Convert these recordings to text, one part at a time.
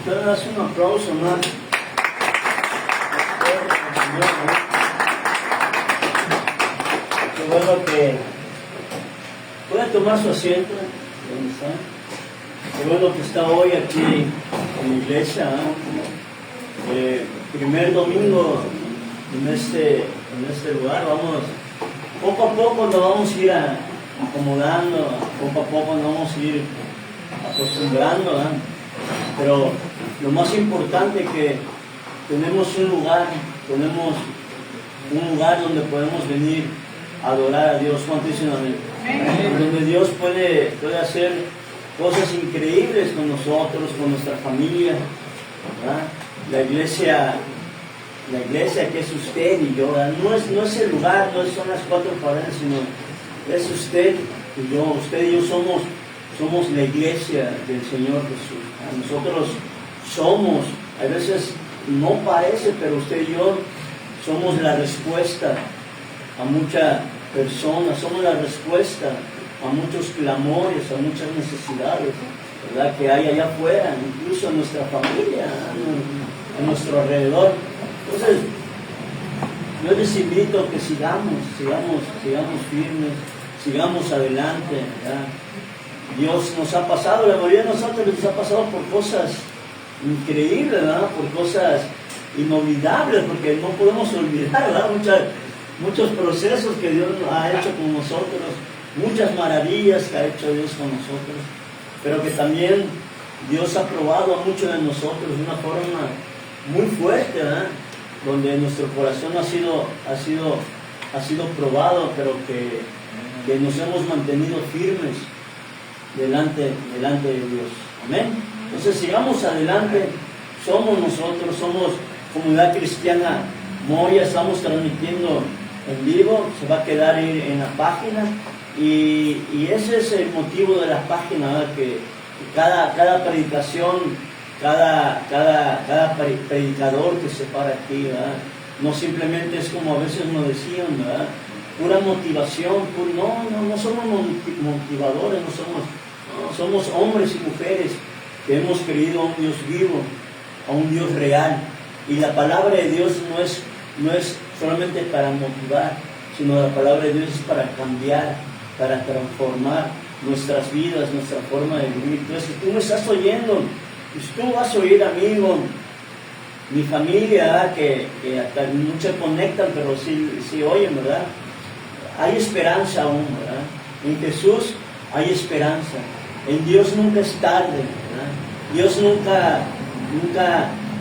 ¿Puedes dar un aplauso más? Qué bueno que puede tomar su asiento. ¿Dónde está? Qué bueno que está hoy aquí en la iglesia, primer domingo en este lugar. Poco a poco nos vamos a ir acomodando, poco a poco nos vamos a ir acostumbrando, pero lo más importante es que tenemos un lugar donde podemos venir a adorar a Dios. ¿Cuánto dicen amén? Donde Dios puede hacer cosas increíbles con nosotros, con nuestra familia, ¿verdad? La iglesia que es usted y yo, ¿verdad? No es el lugar, no son las cuatro paredes, sino es usted y yo. Usted y yo somos la iglesia del Señor Jesús. Nosotros somos, a veces no parece, pero usted y yo somos la respuesta a muchas personas, somos la respuesta a muchos clamores, a muchas necesidades, ¿verdad?, que hay allá afuera, incluso en nuestra familia, a nuestro alrededor. Entonces, yo les invito a que sigamos firmes, sigamos adelante, ¿verdad? Dios nos ha pasado, la mayoría de nosotros nos ha pasado por cosas increíbles, ¿verdad?, por cosas inolvidables, porque no podemos olvidar, ¿verdad?, muchos procesos que Dios ha hecho con nosotros, muchas maravillas que ha hecho Dios con nosotros, pero que también Dios ha probado a muchos de nosotros de una forma muy fuerte, ¿verdad?, donde nuestro corazón ha sido probado, pero que nos hemos mantenido firmes delante de Dios. Amén. Entonces sigamos adelante. Somos nosotros, somos Comunidad Cristiana Moya, estamos transmitiendo en vivo, se va a quedar en la página y ese es el motivo de la página, ¿verdad?, que cada predicación, cada predicador que se para aquí, ¿verdad?, no simplemente es como a veces nos decían, ¿verdad?, pura motivación, no somos motivadores, somos hombres y mujeres que hemos creído a un Dios vivo, a un Dios real, y la palabra de Dios no es solamente para motivar, sino la palabra de Dios es para cambiar, para transformar nuestras vidas, nuestra forma de vivir. Entonces, si tú me estás oyendo, pues tú vas a oír, amigo, mi familia, ¿verdad?, que hasta muchos conectan, pero sí oyen, ¿verdad? Hay esperanza aún, ¿verdad? En Jesús hay esperanza. En Dios nunca es tarde, ¿verdad? Dios nunca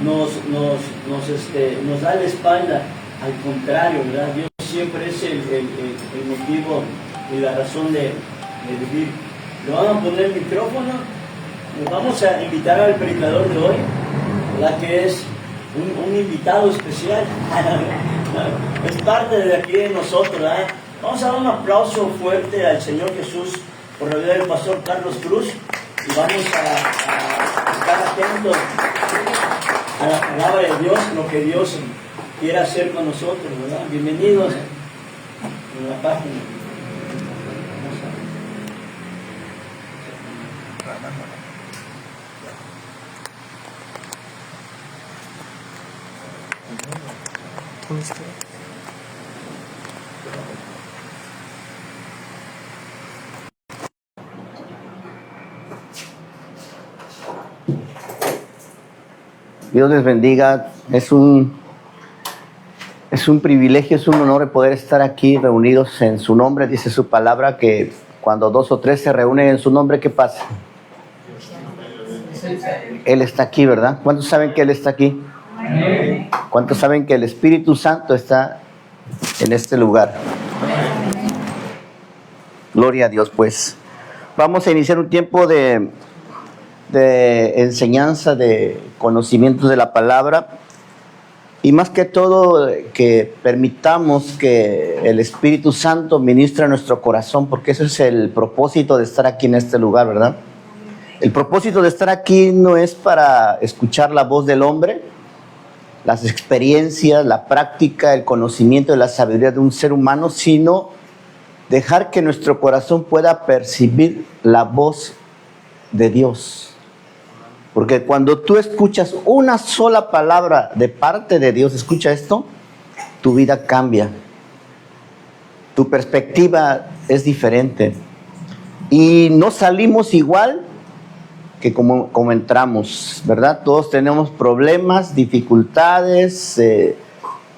nos da la espalda. Al contrario, ¿verdad? Dios siempre es el motivo y la razón de vivir. Le vamos a poner el micrófono. Nos vamos a invitar al predicador de hoy, ¿verdad?, que es un invitado especial. Es parte de aquí de nosotros, ¿verdad? Vamos a dar un aplauso fuerte al Señor Jesús por la vida del pastor Carlos Cruz y vamos a estar atentos a la palabra de Dios, lo que Dios quiere hacer con nosotros, ¿verdad? Bienvenidos a la página. Dios les bendiga. Es un privilegio, es un honor poder estar aquí reunidos en su nombre. Dice su palabra que cuando 2 o 3 se reúnen en su nombre, ¿qué pasa? Él está aquí, ¿verdad? ¿Cuántos saben que Él está aquí? ¿Cuántos saben que el Espíritu Santo está en este lugar? Gloria a Dios, pues. Vamos a iniciar un tiempo de enseñanza, de conocimientos de la palabra, y más que todo que permitamos que el Espíritu Santo ministre a nuestro corazón, porque ese es el propósito de estar aquí en este lugar, ¿verdad? El propósito de estar aquí no es para escuchar la voz del hombre, las experiencias, la práctica, el conocimiento de la sabiduría de un ser humano, sino dejar que nuestro corazón pueda percibir la voz de Dios. Porque cuando tú escuchas una sola palabra de parte de Dios, escucha esto, tu vida cambia. Tu perspectiva es diferente. Y no salimos igual que como entramos, ¿verdad? Todos tenemos problemas, dificultades,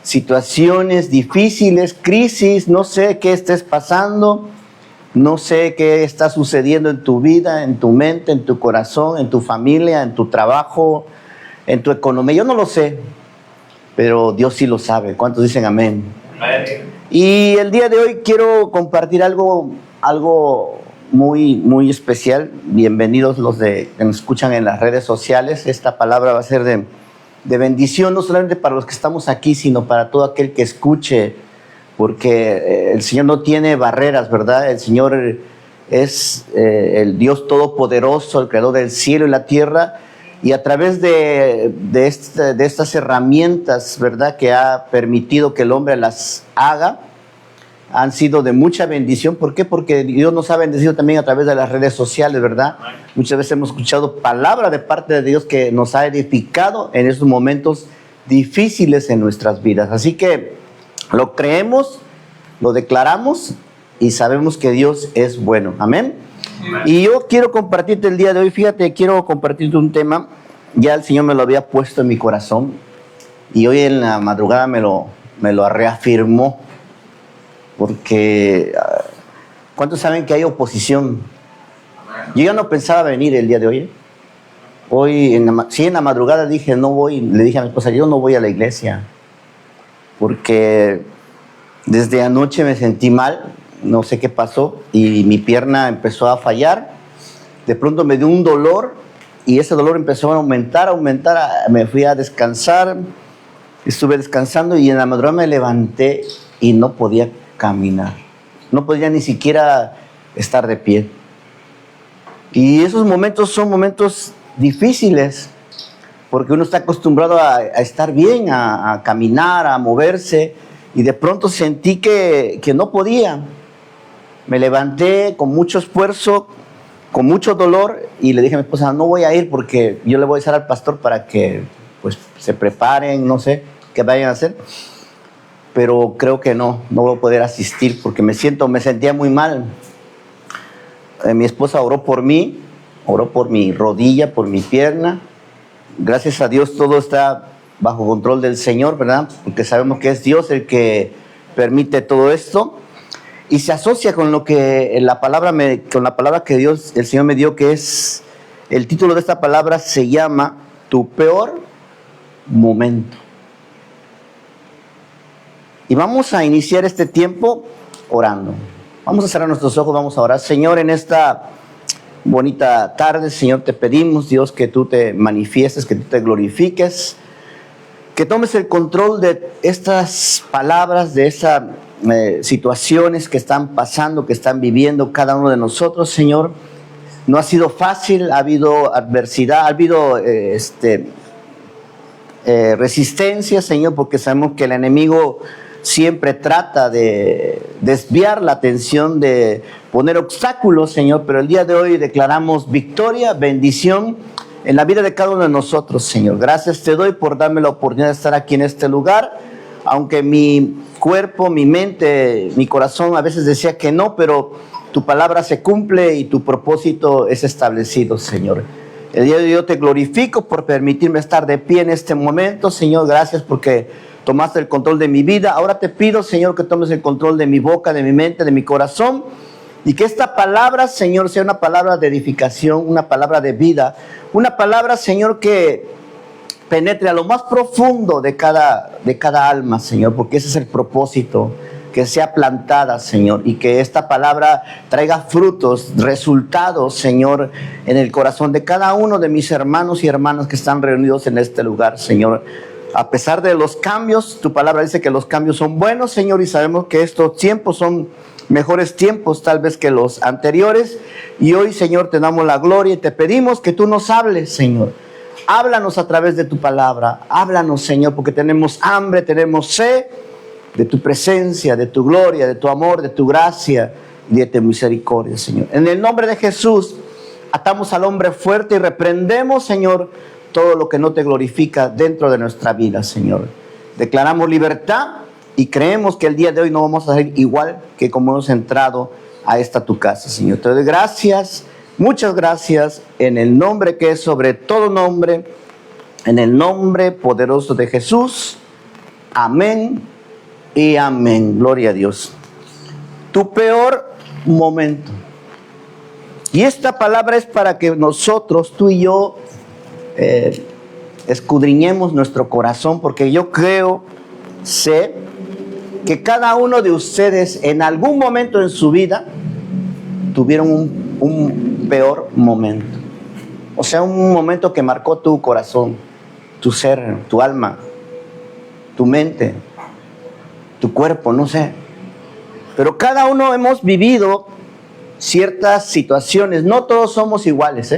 situaciones difíciles, crisis, no sé qué estés pasando, no sé qué está sucediendo en tu vida, en tu mente, en tu corazón, en tu familia, en tu trabajo, en tu economía. Yo no lo sé, pero Dios sí lo sabe. ¿Cuántos dicen amén? Amén. Y el día de hoy quiero compartir algo muy especial. Bienvenidos los que nos escuchan en las redes sociales. Esta palabra va a ser de bendición, no solamente para los que estamos aquí, sino para todo aquel que escuche, porque el Señor no tiene barreras, ¿verdad? El Señor es el Dios todopoderoso, el creador del cielo y la tierra, y a través de estas herramientas, ¿verdad?, que ha permitido que el hombre las haga, han sido de mucha bendición. ¿Por qué? Porque Dios nos ha bendecido también a través de las redes sociales, ¿verdad? Muchas veces hemos escuchado palabra de parte de Dios que nos ha edificado en esos momentos difíciles en nuestras vidas. Así que lo creemos, lo declaramos y sabemos que Dios es bueno. Amén. Y yo quiero compartirte el día de hoy, fíjate, quiero compartirte un tema. Ya el Señor me lo había puesto en mi corazón y hoy en la madrugada me lo reafirmó. Porque, ¿cuántos saben que hay oposición? Yo ya no pensaba venir el día de hoy. Hoy, en la madrugada dije, no voy, le dije a mi esposa, yo no voy a la iglesia. Porque desde anoche me sentí mal, no sé qué pasó, y mi pierna empezó a fallar. De pronto me dio un dolor, y ese dolor empezó a aumentar, me fui a descansar, estuve descansando, y en la madrugada me levanté y no podía caminar, no podía ni siquiera estar de pie. Y esos momentos son momentos difíciles, porque uno está acostumbrado a estar bien, a caminar, a moverse, y de pronto sentí que no podía. Me levanté con mucho esfuerzo, con mucho dolor, y le dije a mi esposa, no voy a ir porque yo le voy a decir al pastor para que pues se preparen, no sé qué vayan a hacer. Pero creo que no voy a poder asistir porque me sentía muy mal. Mi esposa oró por mí, oró por mi rodilla, por mi pierna. Gracias a Dios todo está bajo control del Señor, ¿verdad? Porque sabemos que es Dios el que permite todo esto. Y se asocia con lo que con la palabra que Dios, el Señor me dio, que es, el título de esta palabra se llama Tu peor momento. Y vamos a iniciar este tiempo orando. Vamos a cerrar nuestros ojos, vamos a orar. Señor, en esta bonita tarde, Señor, te pedimos, Dios, que tú te manifiestes, que tú te glorifiques, que tomes el control de estas palabras, de estas situaciones que están pasando, que están viviendo cada uno de nosotros, Señor. No ha sido fácil, ha habido adversidad, ha habido resistencia, Señor, porque sabemos que el enemigo siempre trata de desviar la atención, de poner obstáculos, Señor, pero el día de hoy declaramos victoria, bendición en la vida de cada uno de nosotros, Señor. Gracias te doy por darme la oportunidad de estar aquí en este lugar, aunque mi cuerpo, mi mente, mi corazón a veces decía que no, pero tu palabra se cumple y tu propósito es establecido, Señor. El día de hoy yo te glorifico por permitirme estar de pie en este momento, Señor. Gracias porque tomaste el control de mi vida. Ahora te pido, Señor, que tomes el control de mi boca, de mi mente, de mi corazón, y que esta palabra, Señor, sea una palabra de edificación, una palabra de vida, una palabra, Señor, que penetre a lo más profundo de cada alma, Señor, porque ese es el propósito, que sea plantada, Señor, y que esta palabra traiga frutos, resultados, Señor, en el corazón de cada uno de mis hermanos y hermanas que están reunidos en este lugar, Señor. A pesar de los cambios, tu palabra dice que los cambios son buenos, Señor, y sabemos que estos tiempos son mejores tiempos tal vez que los anteriores. Y hoy, Señor, te damos la gloria y te pedimos que tú nos hables, Señor. Háblanos a través de tu palabra. Háblanos, Señor, porque tenemos hambre, tenemos sed de tu presencia, de tu gloria, de tu amor, de tu gracia y de tu misericordia, Señor. En el nombre de Jesús, atamos al hombre fuerte y reprendemos, Señor, todo lo que no te glorifica dentro de nuestra vida, Señor. Declaramos libertad y creemos que el día de hoy no vamos a ser igual que como hemos entrado a esta tu casa, Señor. Te doy gracias, muchas gracias, en el nombre que es sobre todo nombre, en el nombre poderoso de Jesús. Amén y amén. Gloria a Dios. Tu peor momento. Y esta palabra es para que nosotros, tú y yo, escudriñemos nuestro corazón, porque yo sé que cada uno de ustedes en algún momento en su vida tuvieron un peor momento. O sea, un momento que marcó tu corazón, tu ser, tu alma, tu mente, tu cuerpo, no sé. Pero cada uno hemos vivido ciertas situaciones. No todos somos iguales,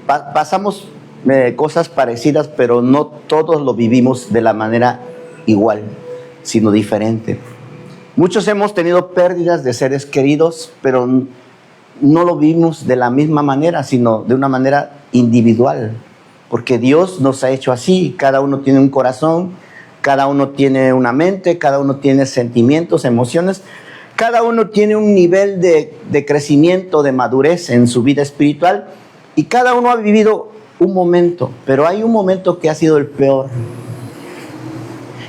pasamos cosas parecidas, pero no todos lo vivimos de la manera igual, sino diferente. Muchos hemos tenido pérdidas de seres queridos, pero no lo vimos de la misma manera, sino de una manera individual, porque Dios nos ha hecho así. Cada uno tiene un corazón, cada uno tiene una mente, cada uno tiene sentimientos, emociones, cada uno tiene un nivel de crecimiento, de madurez en su vida espiritual, y cada uno ha vivido un momento, pero hay un momento que ha sido el peor.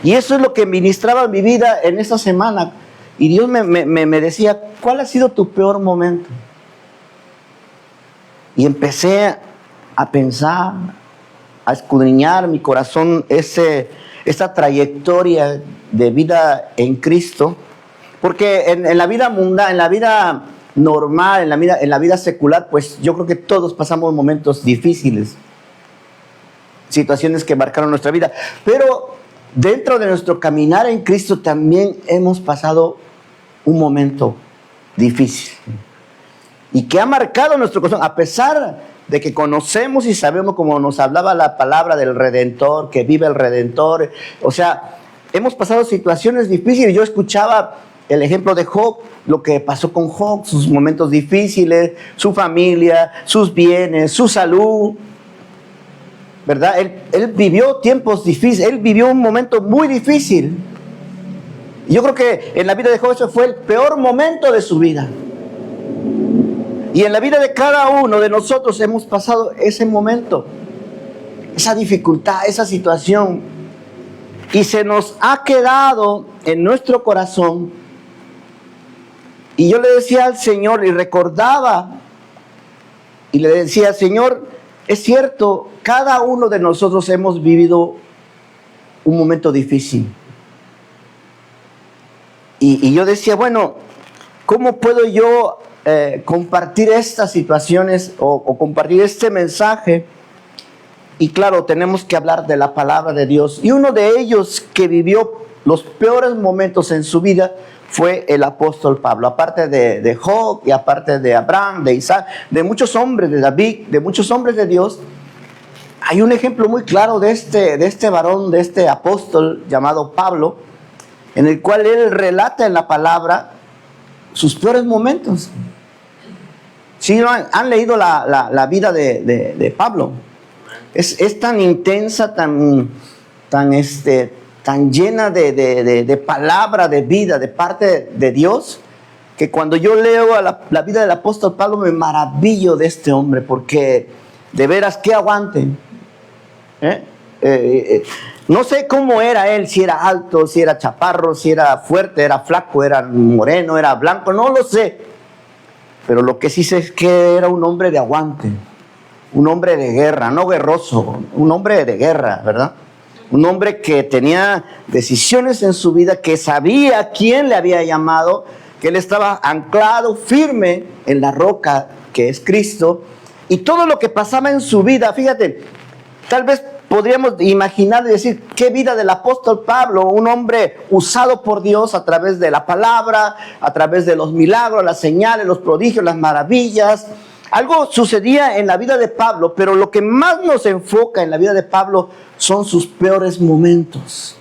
Y eso es lo que ministraba mi vida en esta semana. Y Dios me decía, ¿cuál ha sido tu peor momento? Y empecé a pensar, a escudriñar mi corazón, esa trayectoria de vida en Cristo. Porque en la vida mundana, en la vida normal, en la vida secular, pues yo creo que todos pasamos momentos difíciles, situaciones que marcaron nuestra vida. Pero dentro de nuestro caminar en Cristo también hemos pasado un momento difícil y que ha marcado nuestro corazón, a pesar de que conocemos y sabemos, como nos hablaba la palabra del Redentor, que vive el Redentor. O sea, hemos pasado situaciones difíciles. Yo escuchaba el ejemplo de Job, lo que pasó con Job, sus momentos difíciles, su familia, sus bienes, su salud, ¿verdad? Él vivió tiempos difíciles, él vivió un momento muy difícil. Yo creo que en la vida de Job ese fue el peor momento de su vida. Y en la vida de cada uno de nosotros hemos pasado ese momento, esa dificultad, esa situación. Y se nos ha quedado en nuestro corazón. Y yo le decía al Señor y recordaba, y le decía, Señor, es cierto, cada uno de nosotros hemos vivido un momento difícil. Y yo decía, bueno, ¿cómo puedo yo compartir estas situaciones o compartir este mensaje? Y claro, tenemos que hablar de la palabra de Dios. Y uno de ellos que vivió los peores momentos en su vida fue el apóstol Pablo. Aparte de Job y aparte de Abraham, de Isaac, de muchos hombres, de David, de muchos hombres de Dios, hay un ejemplo muy claro de este varón, de este apóstol llamado Pablo, en el cual él relata en la palabra sus peores momentos. Si ¿sí han leído la vida de Pablo? Es tan intensa, tan llena de palabra, de vida, de parte de Dios, que cuando yo leo la vida del apóstol Pablo me maravillo de este hombre, porque de veras, qué aguante. No sé cómo era él, si era alto, si era chaparro, si era fuerte, era flaco, era moreno, era blanco, no lo sé. Pero lo que sí sé es que era un hombre de aguante, un hombre de guerra, no guerroso, un hombre de guerra, ¿verdad? Un hombre que tenía decisiones en su vida, que sabía quién le había llamado, que él estaba anclado firme en la roca que es Cristo. Y todo lo que pasaba en su vida, fíjate, tal vez podríamos imaginar y decir, qué vida del apóstol Pablo, un hombre usado por Dios a través de la palabra, a través de los milagros, las señales, los prodigios, las maravillas. Algo sucedía en la vida de Pablo, pero lo que más nos enfoca en la vida de Pablo son sus peores momentos.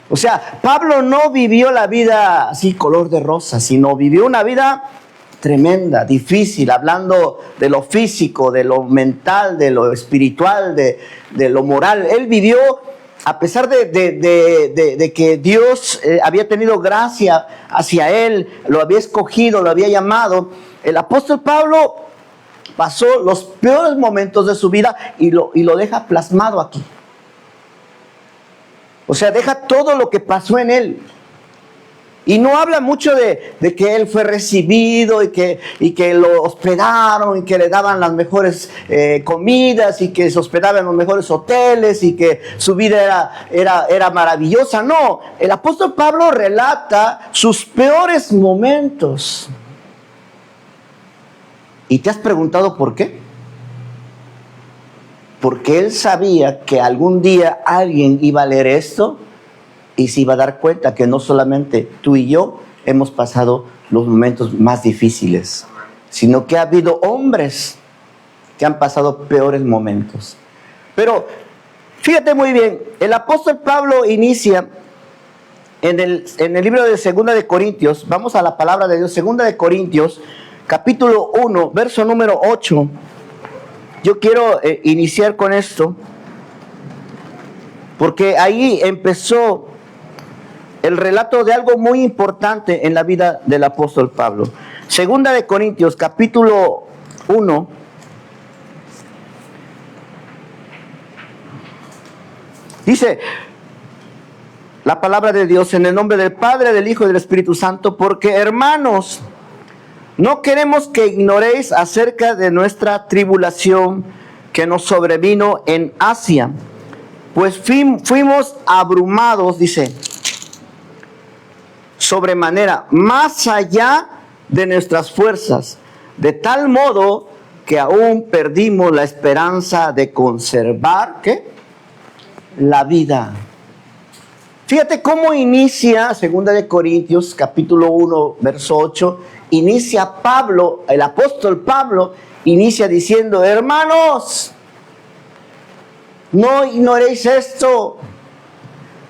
O sea, Pablo no vivió la vida así color de rosa, sino vivió una vida tremenda, difícil, hablando de lo físico, de lo mental, de lo espiritual, de lo moral. Él vivió, a pesar de que Dios había tenido gracia hacia él, lo había escogido, lo había llamado, el apóstol Pablo pasó los peores momentos de su vida y lo deja plasmado aquí. O sea, deja todo lo que pasó en él. Y no habla mucho de que él fue recibido y que lo hospedaron y que le daban las mejores comidas y que se hospedaba en los mejores hoteles y que su vida era maravillosa. No, el apóstol Pablo relata sus peores momentos. ¿Y te has preguntado por qué? Porque él sabía que algún día alguien iba a leer esto y se iba a dar cuenta que no solamente tú y yo hemos pasado los momentos más difíciles, sino que ha habido hombres que han pasado peores momentos. Pero fíjate muy bien, el apóstol Pablo inicia en el libro de 2 de Corintios, vamos a la palabra de Dios, 2 de Corintios, capítulo 1, verso número 8. Yo quiero iniciar con esto, porque ahí empezó el relato de algo muy importante en la vida del apóstol Pablo. 2 de Corintios, capítulo 1. Dice la palabra de Dios en el nombre del Padre, del Hijo y del Espíritu Santo, porque hermanos, no queremos que ignoréis acerca de nuestra tribulación que nos sobrevino en Asia, pues fuimos abrumados, dice, sobremanera, más allá de nuestras fuerzas, de tal modo que aún perdimos la esperanza de conservar, ¿qué? La vida. Fíjate cómo inicia 2 de Corintios, capítulo 1, verso 8, inicia Pablo, el apóstol Pablo, inicia diciendo, hermanos, no ignoréis esto.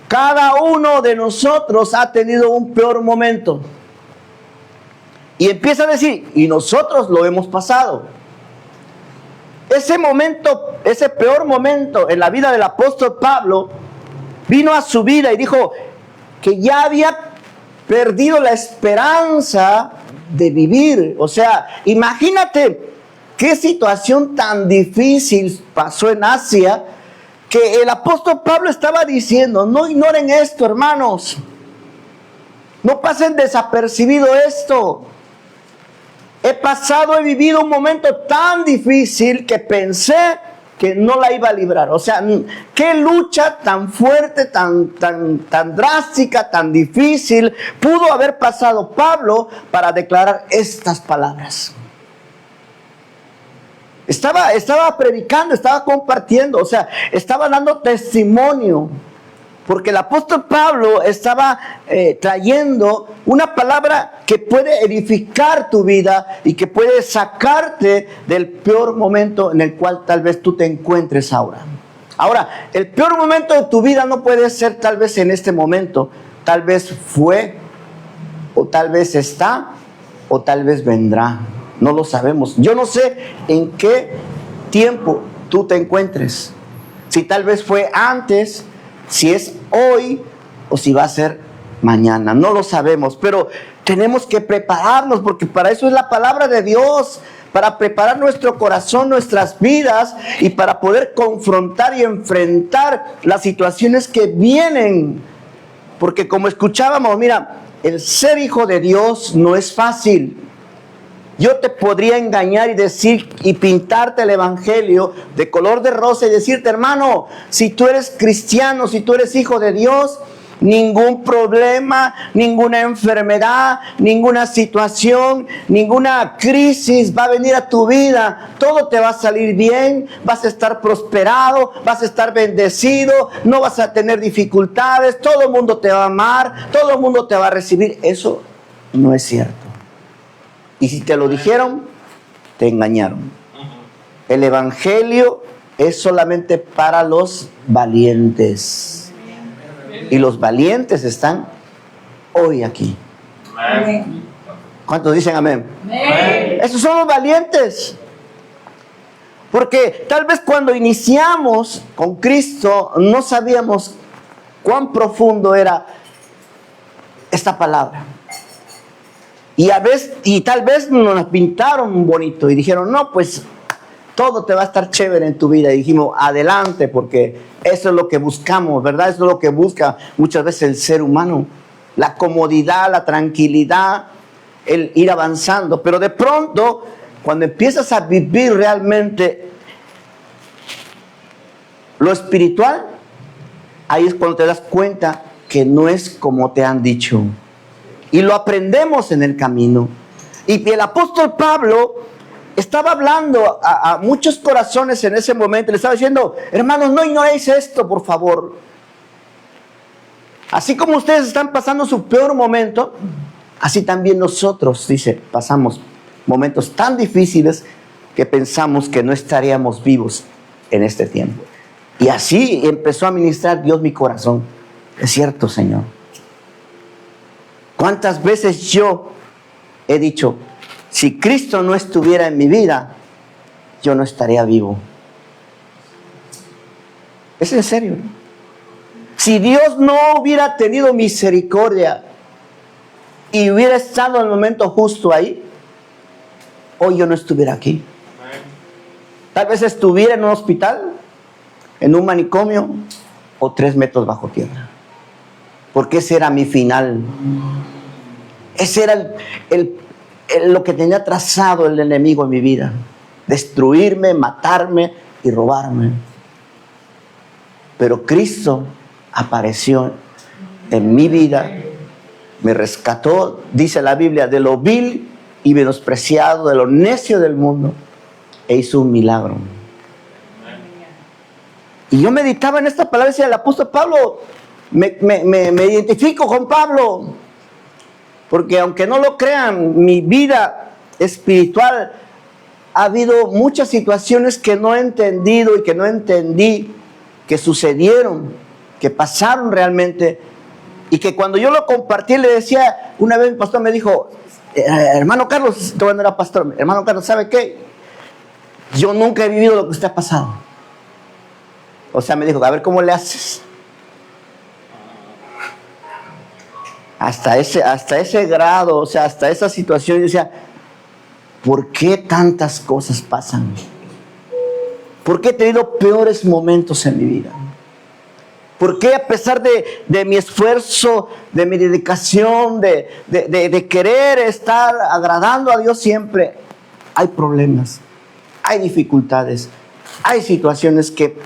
Cada uno de nosotros ha tenido un peor momento. Y empieza a decir, y nosotros lo hemos pasado. Ese momento, ese peor momento en la vida del apóstol Pablo, vino a su vida y dijo que ya había perdido la esperanza de vivir. O sea, imagínate qué situación tan difícil pasó en Asia, que el apóstol Pablo estaba diciendo, no ignoren esto, hermanos. No pasen desapercibido esto. He vivido un momento tan difícil que pensé que no la iba a librar. O sea, qué lucha tan fuerte, tan drástica, tan difícil pudo haber pasado Pablo para declarar estas palabras. Estaba predicando, estaba compartiendo, o sea, estaba dando testimonio, porque el apóstol Pablo estaba trayendo una palabra que puede edificar tu vida y que puede sacarte del peor momento en el cual tal vez tú te encuentres ahora. Ahora, el peor momento de tu vida no puede ser tal vez en este momento, tal vez fue, o tal vez está, o tal vez vendrá. No lo sabemos. Yo no sé en qué tiempo tú te encuentres. Si tal vez fue antes, si es hoy o si va a ser mañana. No lo sabemos, pero tenemos que prepararnos porque para eso es la palabra de Dios, para preparar nuestro corazón, nuestras vidas y para poder confrontar y enfrentar las situaciones que vienen. Porque como escuchábamos, mira, el ser hijo de Dios no es fácil. Yo te podría engañar y decir y pintarte el evangelio de color de rosa y decirte, hermano, si tú eres cristiano, si tú eres hijo de Dios, ningún problema, ninguna enfermedad, ninguna situación, ninguna crisis va a venir a tu vida. Todo te va a salir bien, vas a estar prosperado, vas a estar bendecido, no vas a tener dificultades, todo el mundo te va a amar, todo el mundo te va a recibir. Eso no es cierto. Y si te lo dijeron, te engañaron. El evangelio es solamente para los valientes. Y los valientes están hoy aquí. ¿Cuántos dicen amén? Amén. Esos son los valientes. Porque tal vez cuando iniciamos con Cristo no sabíamos cuán profundo era esta palabra. Y tal vez nos la pintaron bonito y dijeron, no, pues todo te va a estar chévere en tu vida. Y dijimos, adelante, porque eso es lo que buscamos, ¿verdad? Eso es lo que busca muchas veces el ser humano. La comodidad, la tranquilidad, el ir avanzando. Pero de pronto, cuando empiezas a vivir realmente lo espiritual, ahí es cuando te das cuenta que no es como te han dicho. Y lo aprendemos en el camino. Y el apóstol Pablo estaba hablando a muchos corazones en ese momento. Le estaba diciendo, hermanos, no ignoréis esto, por favor. Así como ustedes están pasando su peor momento, así también nosotros, dice, pasamos momentos tan difíciles que pensamos que no estaríamos vivos en este tiempo. Y así empezó a ministrar Dios mi corazón. Es cierto, Señor. ¿Cuántas veces yo he dicho, si Cristo no estuviera en mi vida, yo no estaría vivo? Es en serio. Si Dios no hubiera tenido misericordia y hubiera estado en el momento justo ahí, hoy yo no estuviera aquí. Tal vez estuviera en un hospital, en un manicomio o 3 metros bajo tierra. Porque ese era mi final. Ese era lo que tenía trazado el enemigo en mi vida. Destruirme, matarme y robarme. Pero Cristo apareció en mi vida, me rescató, dice la Biblia, de lo vil y menospreciado, de lo necio del mundo, e hizo un milagro. Y yo meditaba en esta palabra y decía, el apóstol Pablo, me identifico con Pablo, porque aunque no lo crean, mi vida espiritual ha habido muchas situaciones que no he entendido y que no entendí, que sucedieron, que pasaron realmente, y que cuando yo lo compartí le decía, una vez mi pastor me dijo, hermano Carlos, todavía no era pastor, hermano Carlos, ¿sabe qué? Yo nunca he vivido lo que usted ha pasado. O sea, me dijo, a ver cómo le haces. Hasta ese grado, o sea, hasta esa situación, yo decía, ¿por qué tantas cosas pasan? ¿Por qué he tenido peores momentos en mi vida? ¿Por qué a pesar de mi esfuerzo, de mi dedicación, de querer estar agradando a Dios siempre, hay problemas, hay dificultades, hay situaciones que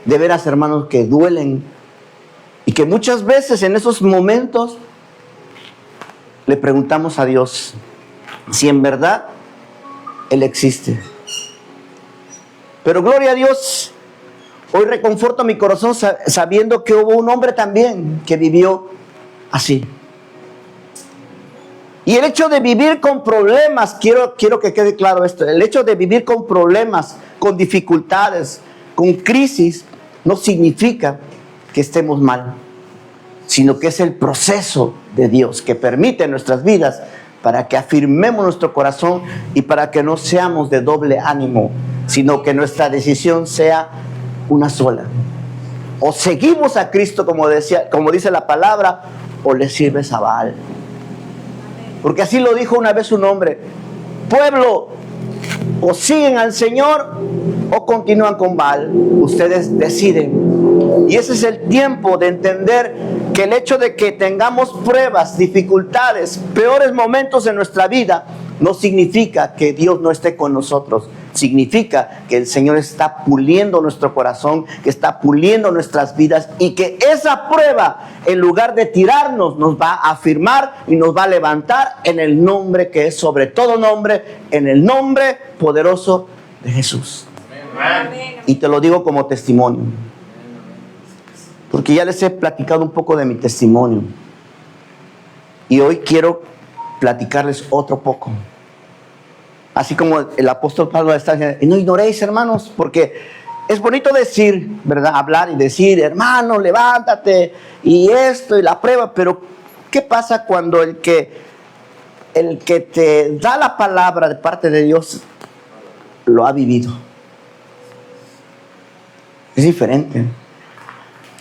de veras, hermanos, que duelen y que muchas veces en esos momentos le preguntamos a Dios si en verdad Él existe. Pero gloria a Dios, hoy reconforto mi corazón sabiendo que hubo un hombre también que vivió así. Y el hecho de vivir con problemas, quiero que quede claro esto, el hecho de vivir con problemas, con dificultades, con crisis, no significa que estemos mal, sino que es el proceso de Dios que permite en nuestras vidas para que afirmemos nuestro corazón y para que no seamos de doble ánimo, sino que nuestra decisión sea una sola. O seguimos a Cristo como dice la palabra, o le sirves a Baal. Porque así lo dijo una vez un hombre: pueblo, o siguen al Señor o continúan con Baal. Ustedes deciden. Y ese es el tiempo de entender que el hecho de que tengamos pruebas, dificultades, peores momentos en nuestra vida, no significa que Dios no esté con nosotros. Significa que el Señor está puliendo nuestro corazón, que está puliendo nuestras vidas, y que esa prueba, en lugar de tirarnos, nos va a afirmar y nos va a levantar en el nombre que es sobre todo nombre, en el nombre poderoso de Jesús. Amén. Y te lo digo como testimonio, porque ya les he platicado un poco de mi testimonio, y hoy quiero platicarles otro poco. Así como el apóstol Pablo está diciendo, no ignoréis, hermanos, porque es bonito decir, ¿verdad? Hablar y decir, hermano, levántate, y esto, y la prueba, pero ¿qué pasa cuando el que el que te da la palabra de parte de Dios lo ha vivido. Es diferente.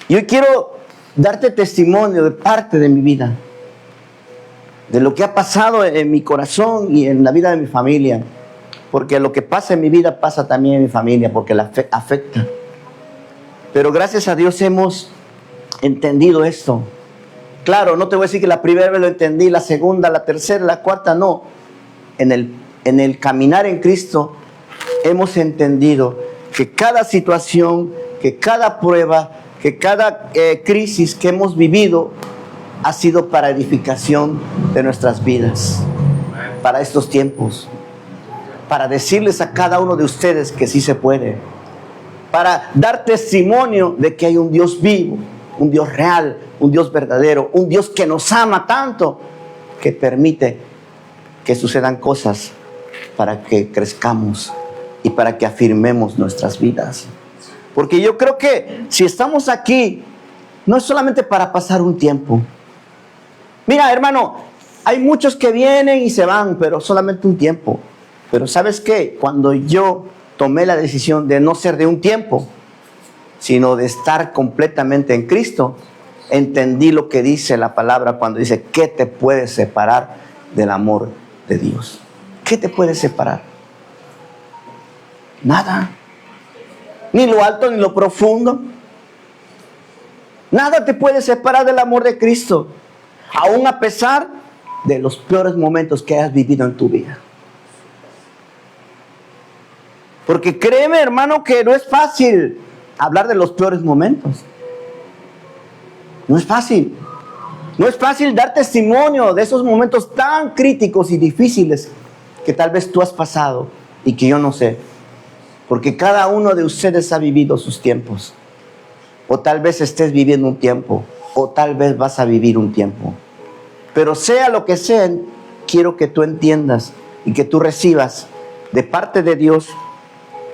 Yo quiero darte testimonio de parte de mi vida, de lo que ha pasado en mi corazón y en la vida de mi familia, porque lo que pasa en mi vida pasa también en mi familia, porque la afecta. Pero gracias a Dios hemos entendido esto. Claro, no te voy a decir que la primera vez lo entendí, la segunda, la tercera, la cuarta, no. En el caminar en Cristo hemos entendido que cada situación, que cada prueba, que cada crisis que hemos vivido ha sido para edificación de nuestras vidas, para estos tiempos, para decirles a cada uno de ustedes que sí se puede, para dar testimonio de que hay un Dios vivo, un Dios real, un Dios verdadero, un Dios que nos ama tanto, que permite que sucedan cosas para que crezcamos y para que afirmemos nuestras vidas. Porque yo creo que si estamos aquí, no es solamente para pasar un tiempo. Mira, hermano, hay muchos que vienen y se van, pero solamente un tiempo. Pero ¿sabes qué? Cuando yo tomé la decisión de no ser de un tiempo, sino de estar completamente en Cristo, entendí lo que dice la palabra cuando dice, ¿qué te puede separar del amor de Dios? ¿Qué te puede separar? Nada. Ni lo alto ni lo profundo. Nada te puede separar del amor de Cristo, aún a pesar de los peores momentos que hayas vivido en tu vida. Porque créeme, hermano, que no es fácil hablar de los peores momentos. No es fácil. No es fácil dar testimonio de esos momentos tan críticos y difíciles que tal vez tú has pasado y que yo no sé. Porque cada uno de ustedes ha vivido sus tiempos. O tal vez estés viviendo un tiempo. O tal vez vas a vivir un tiempo. Pero sea lo que sea, quiero que tú entiendas y que tú recibas de parte de Dios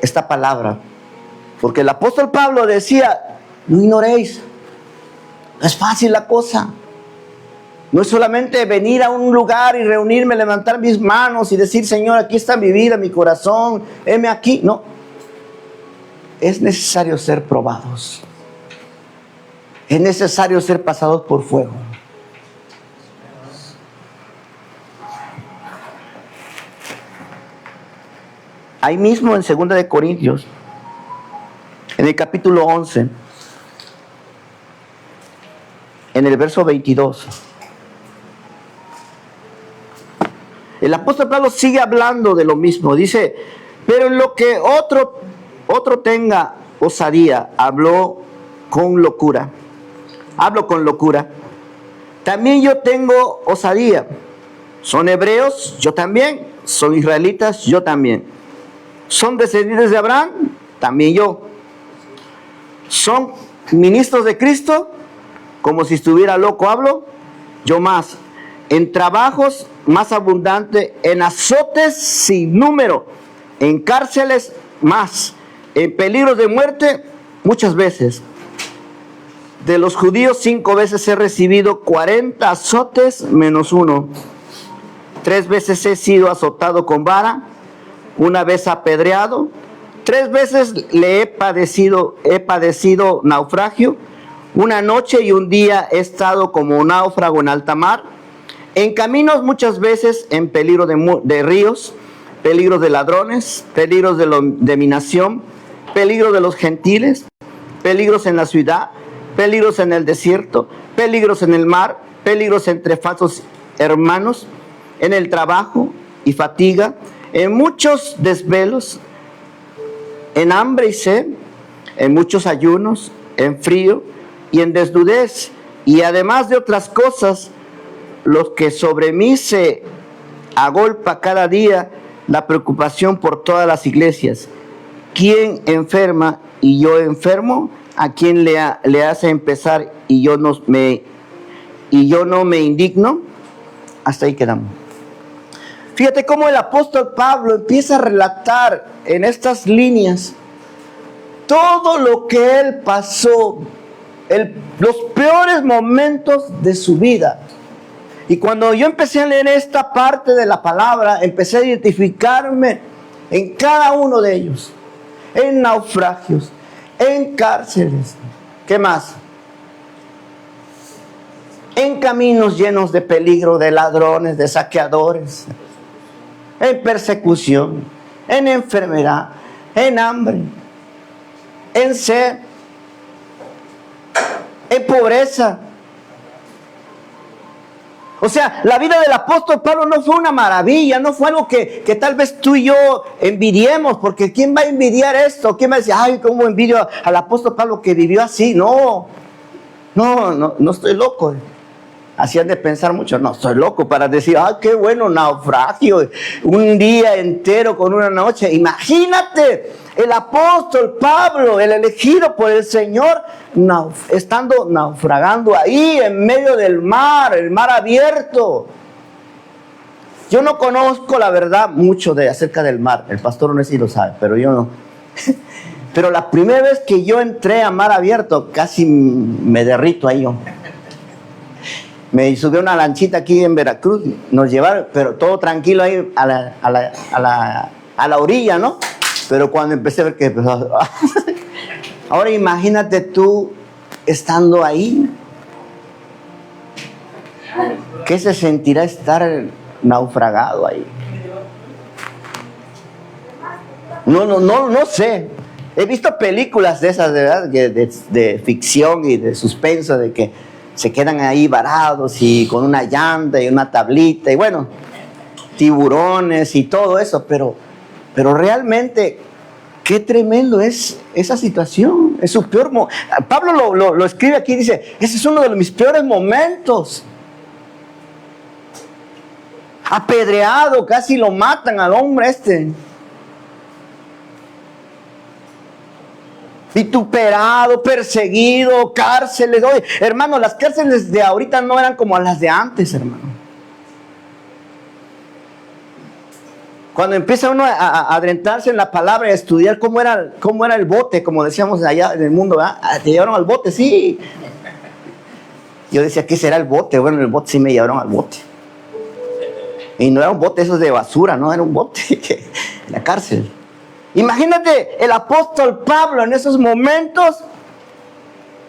esta palabra. Porque el apóstol Pablo decía, no ignoréis. No es fácil la cosa. No es solamente venir a un lugar y reunirme, levantar mis manos y decir, Señor, aquí está mi vida, mi corazón, heme aquí. No. Es necesario ser probados. Es necesario ser pasados por fuego. Ahí mismo en 2 de Corintios, en el capítulo 11, en el verso 22, el apóstol Pablo sigue hablando de lo mismo. Dice, pero en lo que otro tenga osadía, hablo con locura. También yo tengo osadía. Son hebreos, yo también. Son israelitas, yo también. Son descendientes de Abraham, también yo. Son ministros de Cristo, como si estuviera loco hablo, yo más. En trabajos más abundantes, en azotes sin número, en cárceles más, en peligros de muerte muchas veces. De los judíos 5 veces he recibido 40 azotes menos uno. 3 veces he sido azotado con vara, 1 vez apedreado, 3 veces he padecido naufragio, 1 noche y 1 día he estado como un náufrago en alta mar, en caminos muchas veces, en peligro de ríos, peligros de ladrones, peligros de mi nación, peligros de los gentiles, peligros en la ciudad, peligros en el desierto, peligros en el mar, peligros entre falsos hermanos, en el trabajo y fatiga, en muchos desvelos, en hambre y sed, en muchos ayunos, en frío y en desnudez, y además de otras cosas, los que sobre mí se agolpa cada día la preocupación por todas las iglesias. ¿Quién enferma y yo enfermo? ¿A quién le hace empezar y yo no me indigno? Hasta ahí quedamos. Fíjate cómo el apóstol Pablo empieza a relatar en estas líneas todo lo que él pasó, los peores momentos de su vida. Y cuando yo empecé a leer esta parte de la palabra, empecé a identificarme en cada uno de ellos. En naufragios, en cárceles. ¿Qué más? En caminos llenos de peligro, de ladrones, de saqueadores. En persecución, en enfermedad, en hambre, en sed, en pobreza. O sea, la vida del apóstol Pablo no fue una maravilla, no fue algo que tal vez tú y yo envidiemos, porque ¿quién va a envidiar esto? ¿Quién va a decir, ay, cómo envidio al apóstol Pablo que vivió así? No estoy loco. Así han de pensar mucho. No, estoy loco para decir, ay, qué bueno, naufragio, un día entero con una noche. Imagínate, el apóstol Pablo, el elegido por el Señor, estando naufragando ahí en medio del mar, el mar abierto. Yo no conozco la verdad mucho acerca del mar. El pastor no sé si lo sabe, pero yo no. Pero la primera vez que yo entré a mar abierto, casi me derrito ahí yo. Me subí a una lanchita aquí en Veracruz, nos llevaron, pero todo tranquilo ahí a la orilla, ¿no? Pero cuando empecé a ver que empezó ahora imagínate tú estando ahí. ¿Qué se sentirá estar naufragado ahí? No sé. He visto películas de esas, ¿verdad? De ficción y de suspenso, de que se quedan ahí varados y con una llanta y una tablita y bueno, tiburones y todo eso, pero realmente qué tremendo es esa situación. Es su peor momento. Pablo lo escribe aquí y dice, ese es uno de mis peores momentos. Apedreado, casi lo matan al hombre este. Vituperado, perseguido, cárceles. Oye, hermano, las cárceles de ahorita no eran como las de antes, hermano. Cuando empieza uno a adentrarse en la palabra y a estudiar cómo era el bote, como decíamos allá en el mundo, ¿verdad? ¿Te llevaron al bote? Sí. Yo decía, ¿qué será el bote? Bueno, el bote sí me llevaron al bote. Y no era un bote esos de basura, no, era un bote en la cárcel. Imagínate, el apóstol Pablo en esos momentos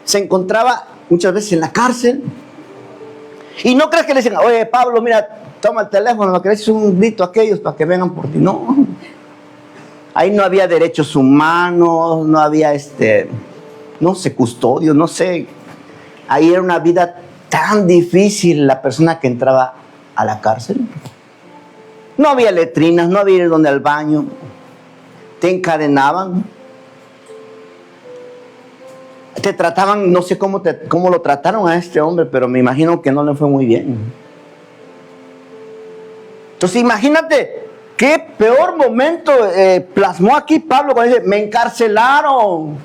se encontraba muchas veces en la cárcel. Y no crees que le decían, oye Pablo, mira, toma el teléfono, lo que le dices un grito a aquellos para que vengan por ti. No. Ahí no había derechos humanos, no había no sé, custodios, no sé. Ahí era una vida tan difícil la persona que entraba a la cárcel. No había letrinas, no había ir donde al baño. Te encadenaban, te trataban, no sé cómo lo trataron a este hombre, pero me imagino que no le fue muy bien. Entonces imagínate qué peor momento plasmó aquí Pablo cuando dice, me encarcelaron.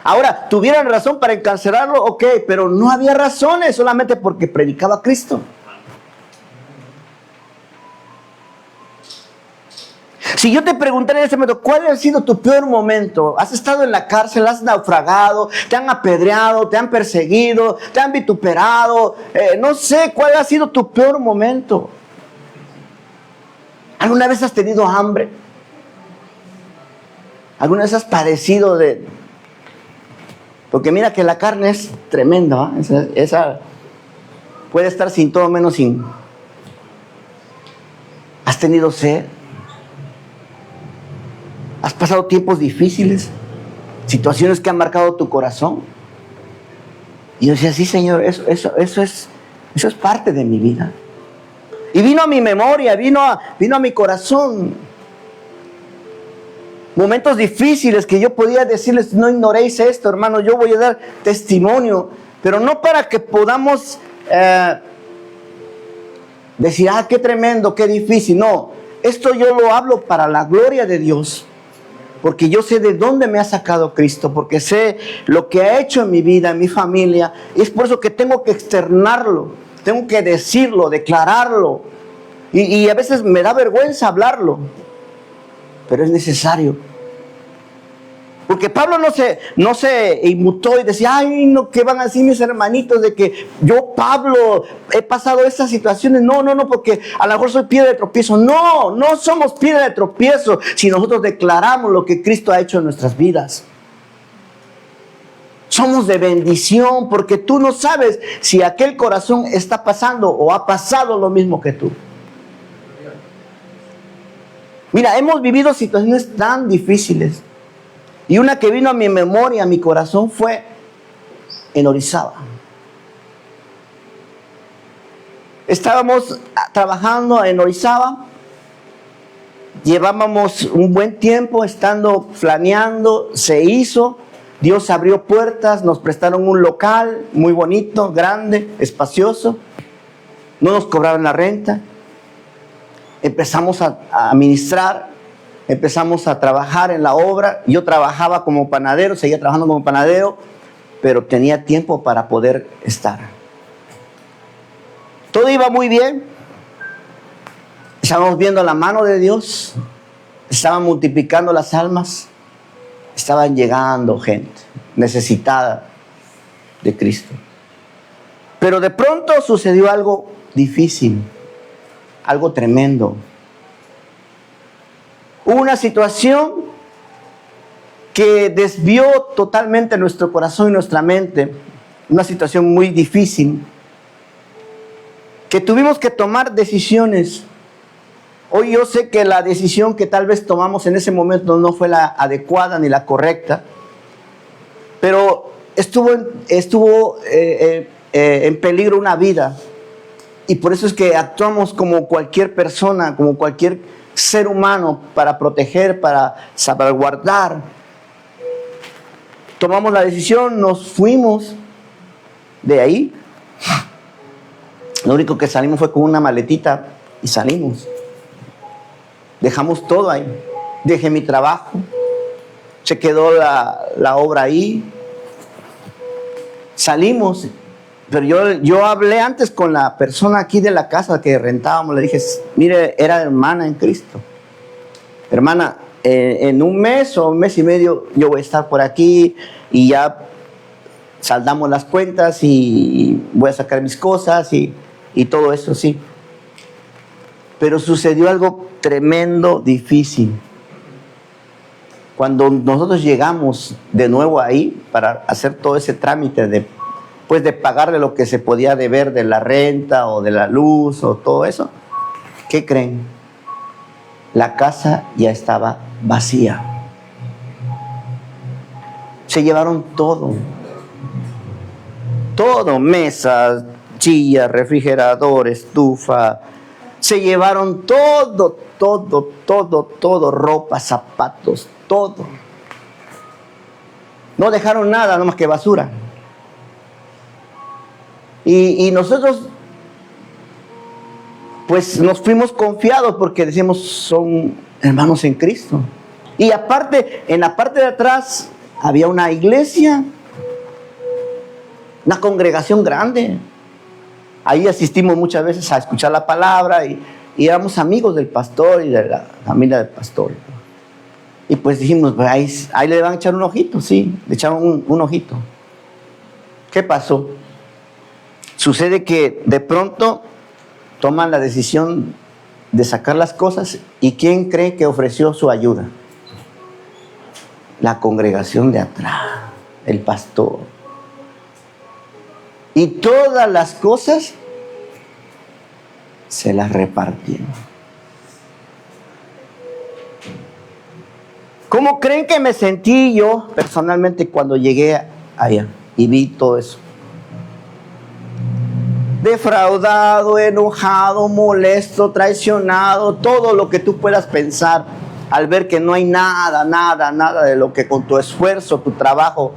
Ahora, ¿tuvieran razón para encarcelarlo? Ok, pero no había razones, solamente porque predicaba a Cristo. Si yo te preguntara en este momento, ¿cuál ha sido tu peor momento? ¿Has estado en la cárcel? ¿Has naufragado? ¿Te han apedreado? ¿Te han perseguido? ¿Te han vituperado? No sé, ¿cuál ha sido tu peor momento? ¿Alguna vez has tenido hambre? ¿Alguna vez has padecido de...? Porque mira que la carne es tremenda, ¿eh? Esa puede estar sin todo menos sin... ¿Has tenido sed? ¿Has pasado tiempos difíciles? ¿Situaciones que han marcado tu corazón? Y yo decía, sí, Señor, eso es parte de mi vida. Y vino a mi memoria, vino a mi corazón. Momentos difíciles que yo podía decirles, no ignoréis esto, hermano, yo voy a dar testimonio. Pero no para que podamos decir, qué tremendo, qué difícil. No, esto yo lo hablo para la gloria de Dios. Porque yo sé de dónde me ha sacado Cristo, porque sé lo que ha hecho en mi vida, en mi familia. Y es por eso que tengo que externarlo, tengo que decirlo, declararlo. Y a veces me da vergüenza hablarlo, pero es necesario. Porque Pablo no se inmutó y decía, ay, no, ¿qué van a decir mis hermanitos de que yo, Pablo, he pasado estas situaciones? No, porque a lo mejor soy piedra de tropiezo. No somos piedra de tropiezo si nosotros declaramos lo que Cristo ha hecho en nuestras vidas. Somos de bendición porque tú no sabes si aquel corazón está pasando o ha pasado lo mismo que tú. Mira, hemos vivido situaciones tan difíciles. Y una que vino a mi memoria, a mi corazón, fue en Orizaba. Estábamos trabajando en Orizaba. Llevábamos un buen tiempo estando planeando. Se hizo. Dios abrió puertas. Nos prestaron un local muy bonito, grande, espacioso. No nos cobraron la renta. Empezamos a ministrar. Empezamos a trabajar en la obra. Yo trabajaba como panadero, seguía trabajando como panadero, pero tenía tiempo para poder estar. Todo iba muy bien. Estábamos viendo la mano de Dios. Estaban multiplicando las almas. Estaban llegando gente necesitada de Cristo. Pero de pronto sucedió algo difícil, algo tremendo. Una situación que desvió totalmente nuestro corazón y nuestra mente. Una situación muy difícil. Que tuvimos que tomar decisiones. Hoy yo sé que la decisión que tal vez tomamos en ese momento no fue la adecuada ni la correcta. Pero estuvo en peligro una vida. Y por eso es que actuamos como cualquier persona, como cualquier ser humano, para proteger, para salvaguardar. Tomamos la decisión, nos fuimos de ahí. Lo único que salimos fue con una maletita y salimos. Dejamos todo ahí. Dejé mi trabajo. Se quedó la obra ahí. Salimos. Pero yo hablé antes con la persona aquí de la casa que rentábamos. Le dije, mire, era hermana en Cristo. Hermana, en un mes o un mes y medio yo voy a estar por aquí y ya saldamos las cuentas y voy a sacar mis cosas y todo eso, sí. Pero sucedió algo tremendo, difícil. Cuando nosotros llegamos de nuevo ahí para hacer todo ese trámite de pagarle lo que se podía deber de la renta o de la luz o todo eso, ¿qué creen? La casa ya estaba vacía. Se llevaron todo. Todo, mesas, sillas, refrigerador, estufa. Se llevaron todo, ropa, zapatos, todo. No dejaron nada, nomás que basura. Y nosotros, pues nos fuimos confiados porque decíamos, son hermanos en Cristo. Y aparte, en la parte de atrás había una iglesia, una congregación grande. Ahí asistimos muchas veces a escuchar la palabra y éramos amigos del pastor y de la familia del pastor. Y pues dijimos, ahí le van a echar un ojito, sí, le echaron un ojito. ¿Qué pasó? Sucede que de pronto toman la decisión de sacar las cosas y ¿quién cree que ofreció su ayuda? La congregación de atrás, el pastor. Y todas las cosas se las repartieron. ¿Cómo creen que me sentí yo personalmente cuando llegué allá y vi todo eso? Defraudado, enojado, molesto, traicionado, todo lo que tú puedas pensar al ver que no hay nada de lo que con tu esfuerzo, tu trabajo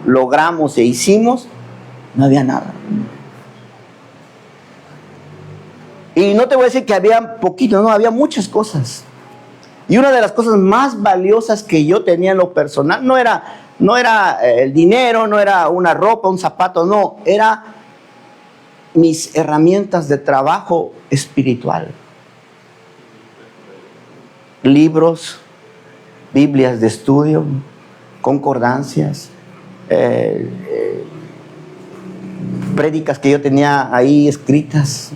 logramos e hicimos. No había nada. Y no te voy a decir que había poquito, no, había muchas cosas. Y una de las cosas más valiosas que yo tenía en lo personal no era el dinero, no era una ropa, un zapato, no, era mis herramientas de trabajo espiritual. Libros, Biblias de estudio, concordancias, prédicas que yo tenía ahí escritas,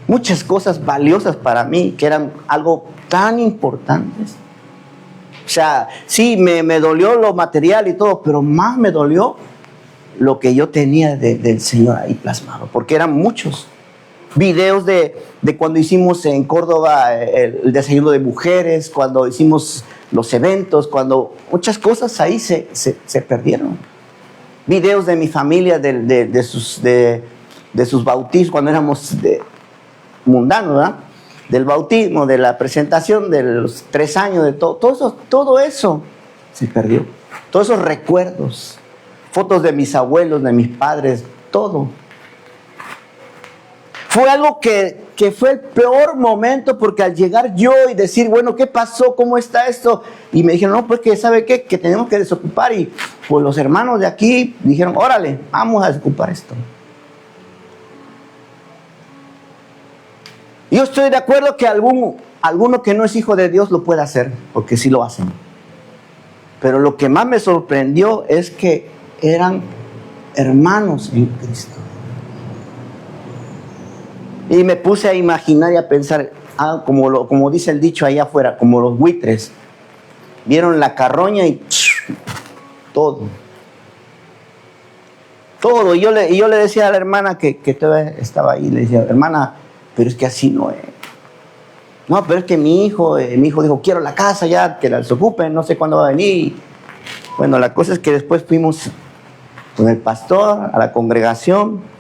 muchas cosas valiosas para mí que eran algo tan importantes. O sea, sí, me dolió lo material y todo, pero más me dolió lo que yo tenía del Señor ahí plasmado, porque eran muchos videos de cuando hicimos en Córdoba el desayuno de mujeres, cuando hicimos los eventos, cuando muchas cosas ahí se perdieron. Videos de mi familia, de sus bautizos, cuando éramos mundanos, ¿verdad? Del bautismo, de la presentación, de los 3 años, de todo eso se perdió. Todos esos recuerdos, fotos de mis abuelos, de mis padres, todo. Fue algo que fue el peor momento, porque al llegar yo y decir, bueno, ¿qué pasó? ¿Cómo está esto? Y me dijeron, no, pues que ¿sabe qué? Que tenemos que desocupar. Y pues los hermanos de aquí dijeron, órale, vamos a desocupar esto. Yo estoy de acuerdo que alguno que no es hijo de Dios lo puede hacer, porque sí lo hacen. Pero lo que más me sorprendió es que eran hermanos en Cristo. Y me puse a imaginar y a pensar, como dice el dicho allá afuera, como los buitres. Vieron la carroña y todo. Todo. Y yo le decía a la hermana que todavía estaba ahí, le decía, hermana, pero es que así no es. No, pero es que mi hijo dijo, quiero la casa ya, que la desocupen, no sé cuándo va a venir. Bueno, la cosa es que después fuimos con el pastor a la congregación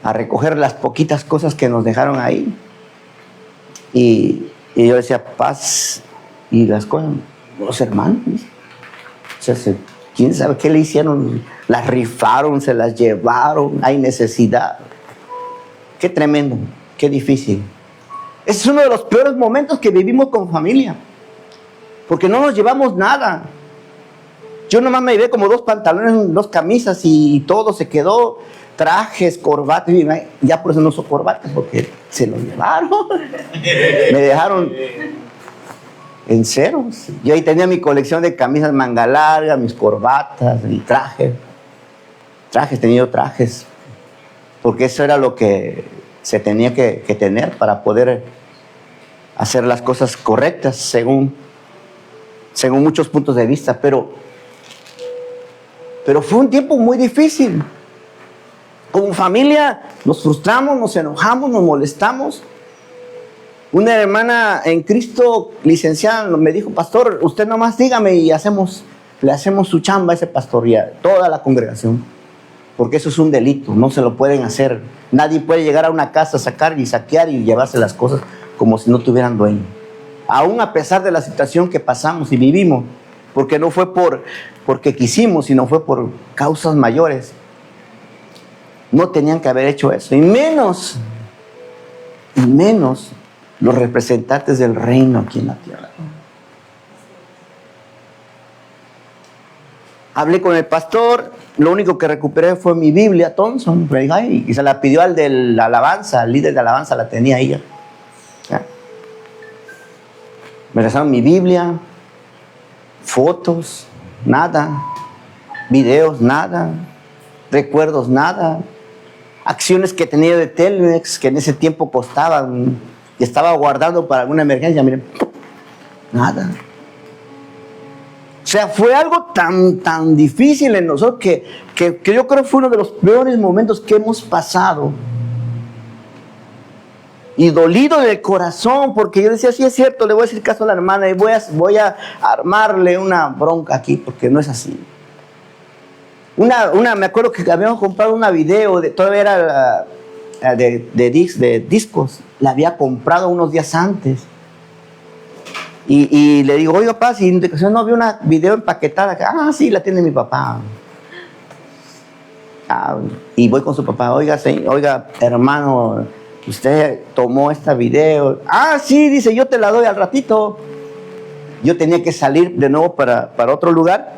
a recoger las poquitas cosas que nos dejaron ahí. Y yo decía, paz, y las cosas, los hermanos, o sea, quién sabe qué le hicieron, las rifaron, se las llevaron, hay necesidad. Qué tremendo, qué difícil. Ese es uno de los peores momentos que vivimos con familia, porque no nos llevamos nada. Yo nomás me llevé como 2 pantalones, 2 camisas y todo se quedó, trajes, corbatas, ya por eso no uso corbatas, porque se lo llevaron. Me dejaron en ceros. Yo ahí tenía mi colección de camisas manga larga, mis corbatas, mi traje. Tenía trajes, porque eso era lo que se tenía que tener para poder hacer las cosas correctas según muchos puntos de vista, pero fue un tiempo muy difícil. Como familia nos frustramos, nos enojamos, nos molestamos. Una hermana en Cristo, licenciada, me dijo, pastor, usted nomás dígame y le hacemos su chamba a ese pastor y a toda la congregación. Porque eso es un delito, no se lo pueden hacer. Nadie puede llegar a una casa, sacar y saquear y llevarse las cosas como si no tuvieran dueño. Aún a pesar de la situación que pasamos y vivimos, porque no fue porque quisimos, sino fue por causas mayores. No tenían que haber hecho eso, y menos los representantes del reino aquí en la tierra. Hablé con el pastor, lo único que recuperé fue mi Biblia Thompson, y se la pidió al de la alabanza, al líder de alabanza, la tenía ella. Me regresaron mi Biblia, fotos, nada, videos, nada, recuerdos, nada, acciones que tenía de Telmex que en ese tiempo costaban y estaba guardando para alguna emergencia, miren, nada. O sea, fue algo tan difícil en nosotros que yo creo que fue uno de los peores momentos que hemos pasado. Y dolido en el corazón, porque yo decía, sí es cierto, le voy a decir caso a la hermana y voy a armarle una bronca aquí, porque no es así. Me acuerdo que habíamos comprado una video, todavía era de discos, la había comprado unos días antes. Y le digo, oiga, papá, si no vio una video empaquetada, sí, la tiene mi papá. Y voy con su papá, oiga, hermano, usted tomó esta video. Sí, dice, yo te la doy al ratito. Yo tenía que salir de nuevo para otro lugar.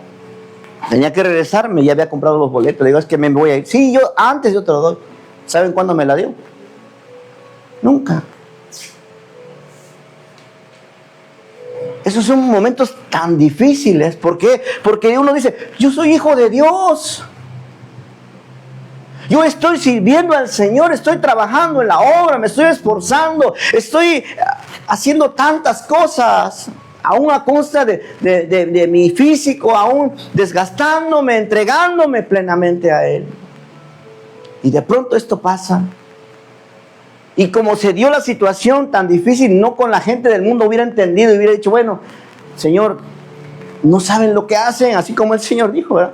Tenía que regresarme, ya había comprado los boletos. Le digo, es que me voy a ir. Sí, antes yo te lo doy. ¿Saben cuándo me la dio? Nunca. Esos son momentos tan difíciles. ¿Por qué? Porque uno dice, yo soy hijo de Dios. Yo estoy sirviendo al Señor, estoy trabajando en la obra, me estoy esforzando, estoy haciendo tantas cosas, aún a costa de mi físico, aún desgastándome, entregándome plenamente a Él. Y de pronto esto pasa. Y como se dio la situación tan difícil, no con la gente del mundo hubiera entendido y hubiera dicho, bueno, Señor, no saben lo que hacen, así como el Señor dijo, ¿verdad?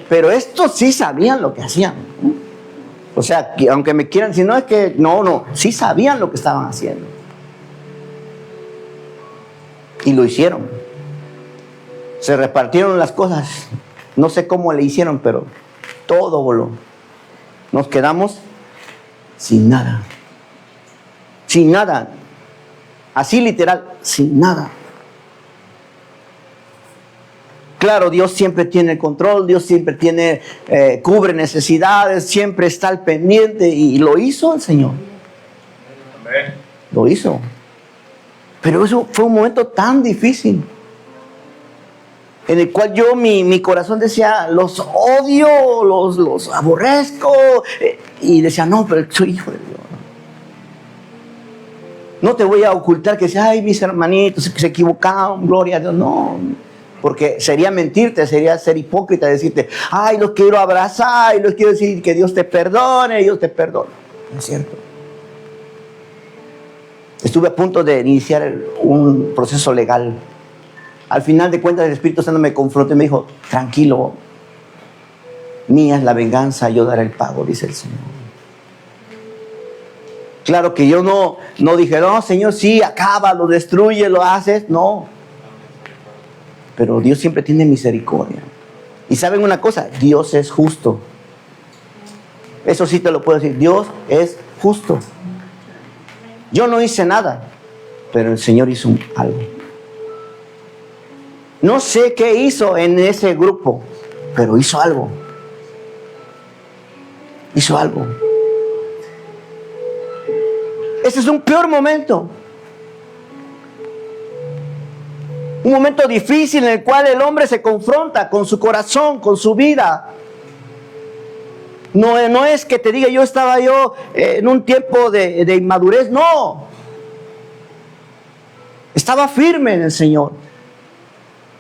Pero estos sí sabían lo que hacían. O sea, que aunque me quieran decir, no, es que no, sí sabían lo que estaban haciendo. Y lo hicieron. Se repartieron las cosas. No sé cómo le hicieron, pero todo voló. Nos quedamos sin nada. Sin nada. Así literal, sin nada. Claro, Dios siempre tiene el control, Dios siempre cubre necesidades, siempre está al pendiente, y lo hizo el Señor. Amén. Lo hizo. Pero eso fue un momento tan difícil, en el cual yo, mi corazón decía, los odio, los aborrezco, y decía, no, pero soy hijo de Dios. No te voy a ocultar que decía, ay, mis hermanitos se equivocaron, gloria a Dios. No, porque sería mentirte, sería ser hipócrita, decirte, ay, los quiero abrazar, y los quiero decir que Dios te perdone, Dios te perdone. No es cierto. Estuve a punto de iniciar un proceso legal. Al final de cuentas, el Espíritu Santo me confrontó y me dijo, tranquilo, mía es la venganza, yo daré el pago, dice el Señor. Claro que yo no dije, no, Señor, sí, acaba, lo destruye, lo haces, no. Pero Dios siempre tiene misericordia. Y ¿saben una cosa? Dios es justo. Eso sí te lo puedo decir. Dios es justo. Yo no hice nada, pero el Señor hizo algo. No sé qué hizo en ese grupo, pero hizo algo. Hizo algo. Ese es un peor momento. Un momento difícil en el cual el hombre se confronta con su corazón, con su vida. No es que te diga, estaba en un tiempo de inmadurez. No. Estaba firme en el Señor.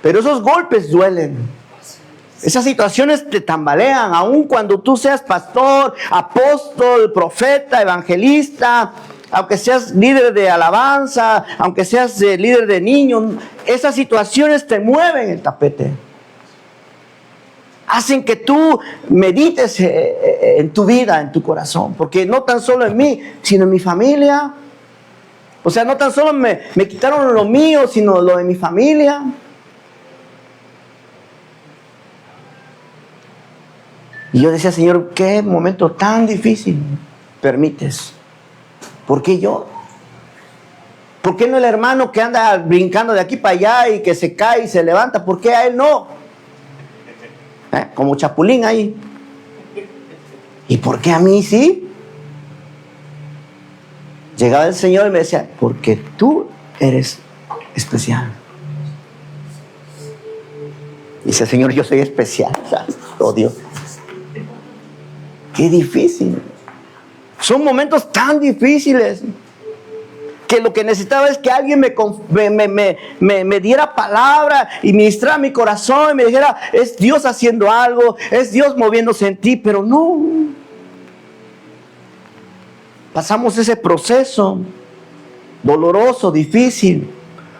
Pero esos golpes duelen. Esas situaciones te tambalean. Aun cuando tú seas pastor, apóstol, profeta, evangelista, aunque seas líder de alabanza, aunque seas líder de niños, esas situaciones te mueven el tapete. Hacen que tú medites en tu vida, en tu corazón. Porque no tan solo en mí, sino en mi familia. O sea, no tan solo me quitaron lo mío, sino lo de mi familia. Y yo decía, Señor, qué momento tan difícil permites. ¿Por qué yo? ¿Por qué no el hermano que anda brincando de aquí para allá y que se cae y se levanta? ¿Por qué a él no? Como chapulín ahí. ¿Y por qué a mí sí? Llegaba el Señor y me decía, porque tú eres especial. Dice, Señor, yo soy especial. Oh Dios. Qué difícil. Son momentos tan difíciles que lo que necesitaba es que alguien me diera palabra y ministrara mi corazón y me dijera, es Dios haciendo algo, es Dios moviéndose en ti, pero no. Pasamos ese proceso doloroso, difícil.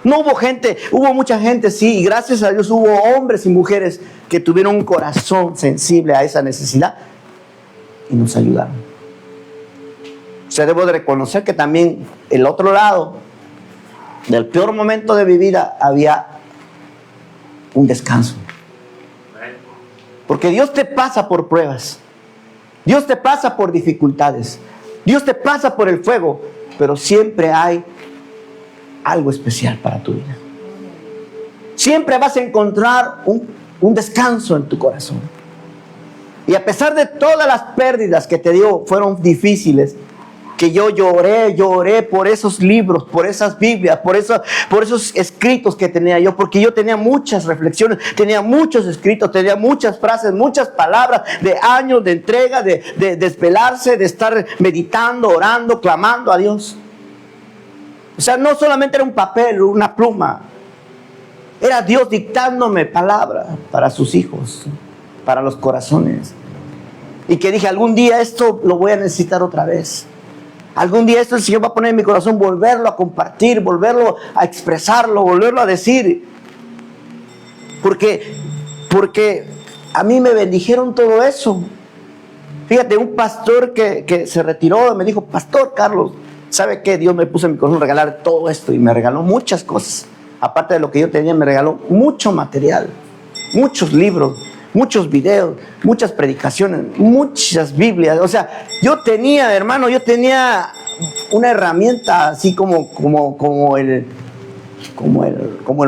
No hubo mucha gente, sí, y gracias a Dios hubo hombres y mujeres que tuvieron un corazón sensible a esa necesidad y nos ayudaron. O sea, debo de reconocer que también el otro lado del peor momento de mi vida había un descanso. Porque Dios te pasa por pruebas. Dios te pasa por dificultades. Dios te pasa por el fuego. Pero siempre hay algo especial para tu vida. Siempre vas a encontrar un descanso en tu corazón. Y a pesar de todas las pérdidas que te dio, fueron difíciles, que yo lloré por esos libros, por esas Biblias, por esos escritos que tenía yo, porque yo tenía muchas reflexiones, tenía muchos escritos, tenía muchas frases, muchas palabras de años de entrega, de desvelarse, de estar meditando, orando, clamando a Dios. O sea, no solamente era un papel, una pluma, era Dios dictándome palabras para sus hijos, para los corazones. Y que dije, algún día esto lo voy a necesitar otra vez. Algún día esto el Señor va a poner en mi corazón, volverlo a compartir, volverlo a expresarlo, volverlo a decir. Porque a mí me bendijeron todo eso. Fíjate, un pastor que se retiró me dijo, Pastor Carlos, ¿sabe qué? Dios me puso en mi corazón regalar todo esto y me regaló muchas cosas. Aparte de lo que yo tenía, me regaló mucho material, muchos libros, muchos videos, muchas predicaciones, muchas Biblias. O sea, yo tenía una herramienta así como el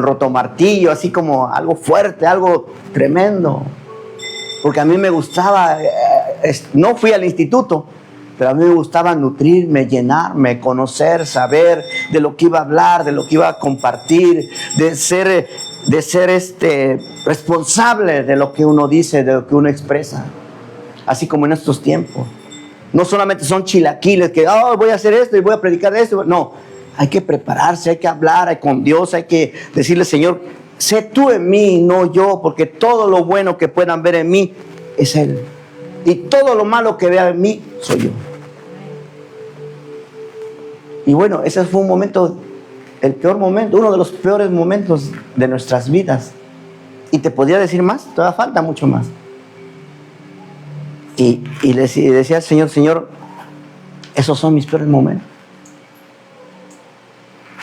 rotomartillo, así como algo fuerte, algo tremendo. Porque a mí me gustaba, no fui al instituto, pero a mí me gustaba nutrirme, llenarme, conocer, saber de lo que iba a hablar, de lo que iba a compartir, de ser responsable de lo que uno dice, de lo que uno expresa. Así como en estos tiempos. No solamente son chilaquiles que voy a hacer esto y voy a predicar esto. No, hay que prepararse, hay que hablar con Dios, hay que decirle, Señor, sé tú en mí, no yo, porque todo lo bueno que puedan ver en mí es Él. Y todo lo malo que vea en mí soy yo. Y bueno, ese fue un momento, el peor momento, uno de los peores momentos de nuestras vidas. Y te podría decir más, todavía falta mucho más. Y decía al Señor, Señor, esos son mis peores momentos.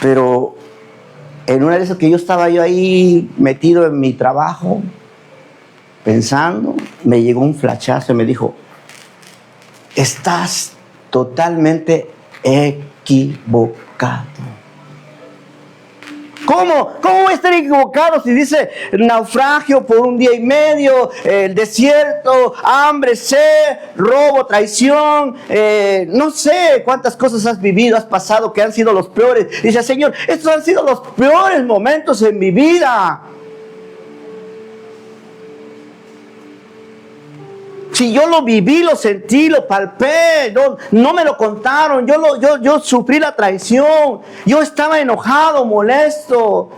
Pero en una de esas que yo estaba ahí metido en mi trabajo, pensando, me llegó un flachazo y me dijo, estás totalmente equivocado. ¿Cómo voy a estar equivocado si dice naufragio por 1 día y medio, el desierto, hambre, sed, robo, traición, no sé cuántas cosas has vivido, has pasado que han sido los peores? Dice, Señor, estos han sido los peores momentos en mi vida. Si yo lo viví, lo sentí, lo palpé, no me lo contaron, yo sufrí la traición, yo estaba enojado, molesto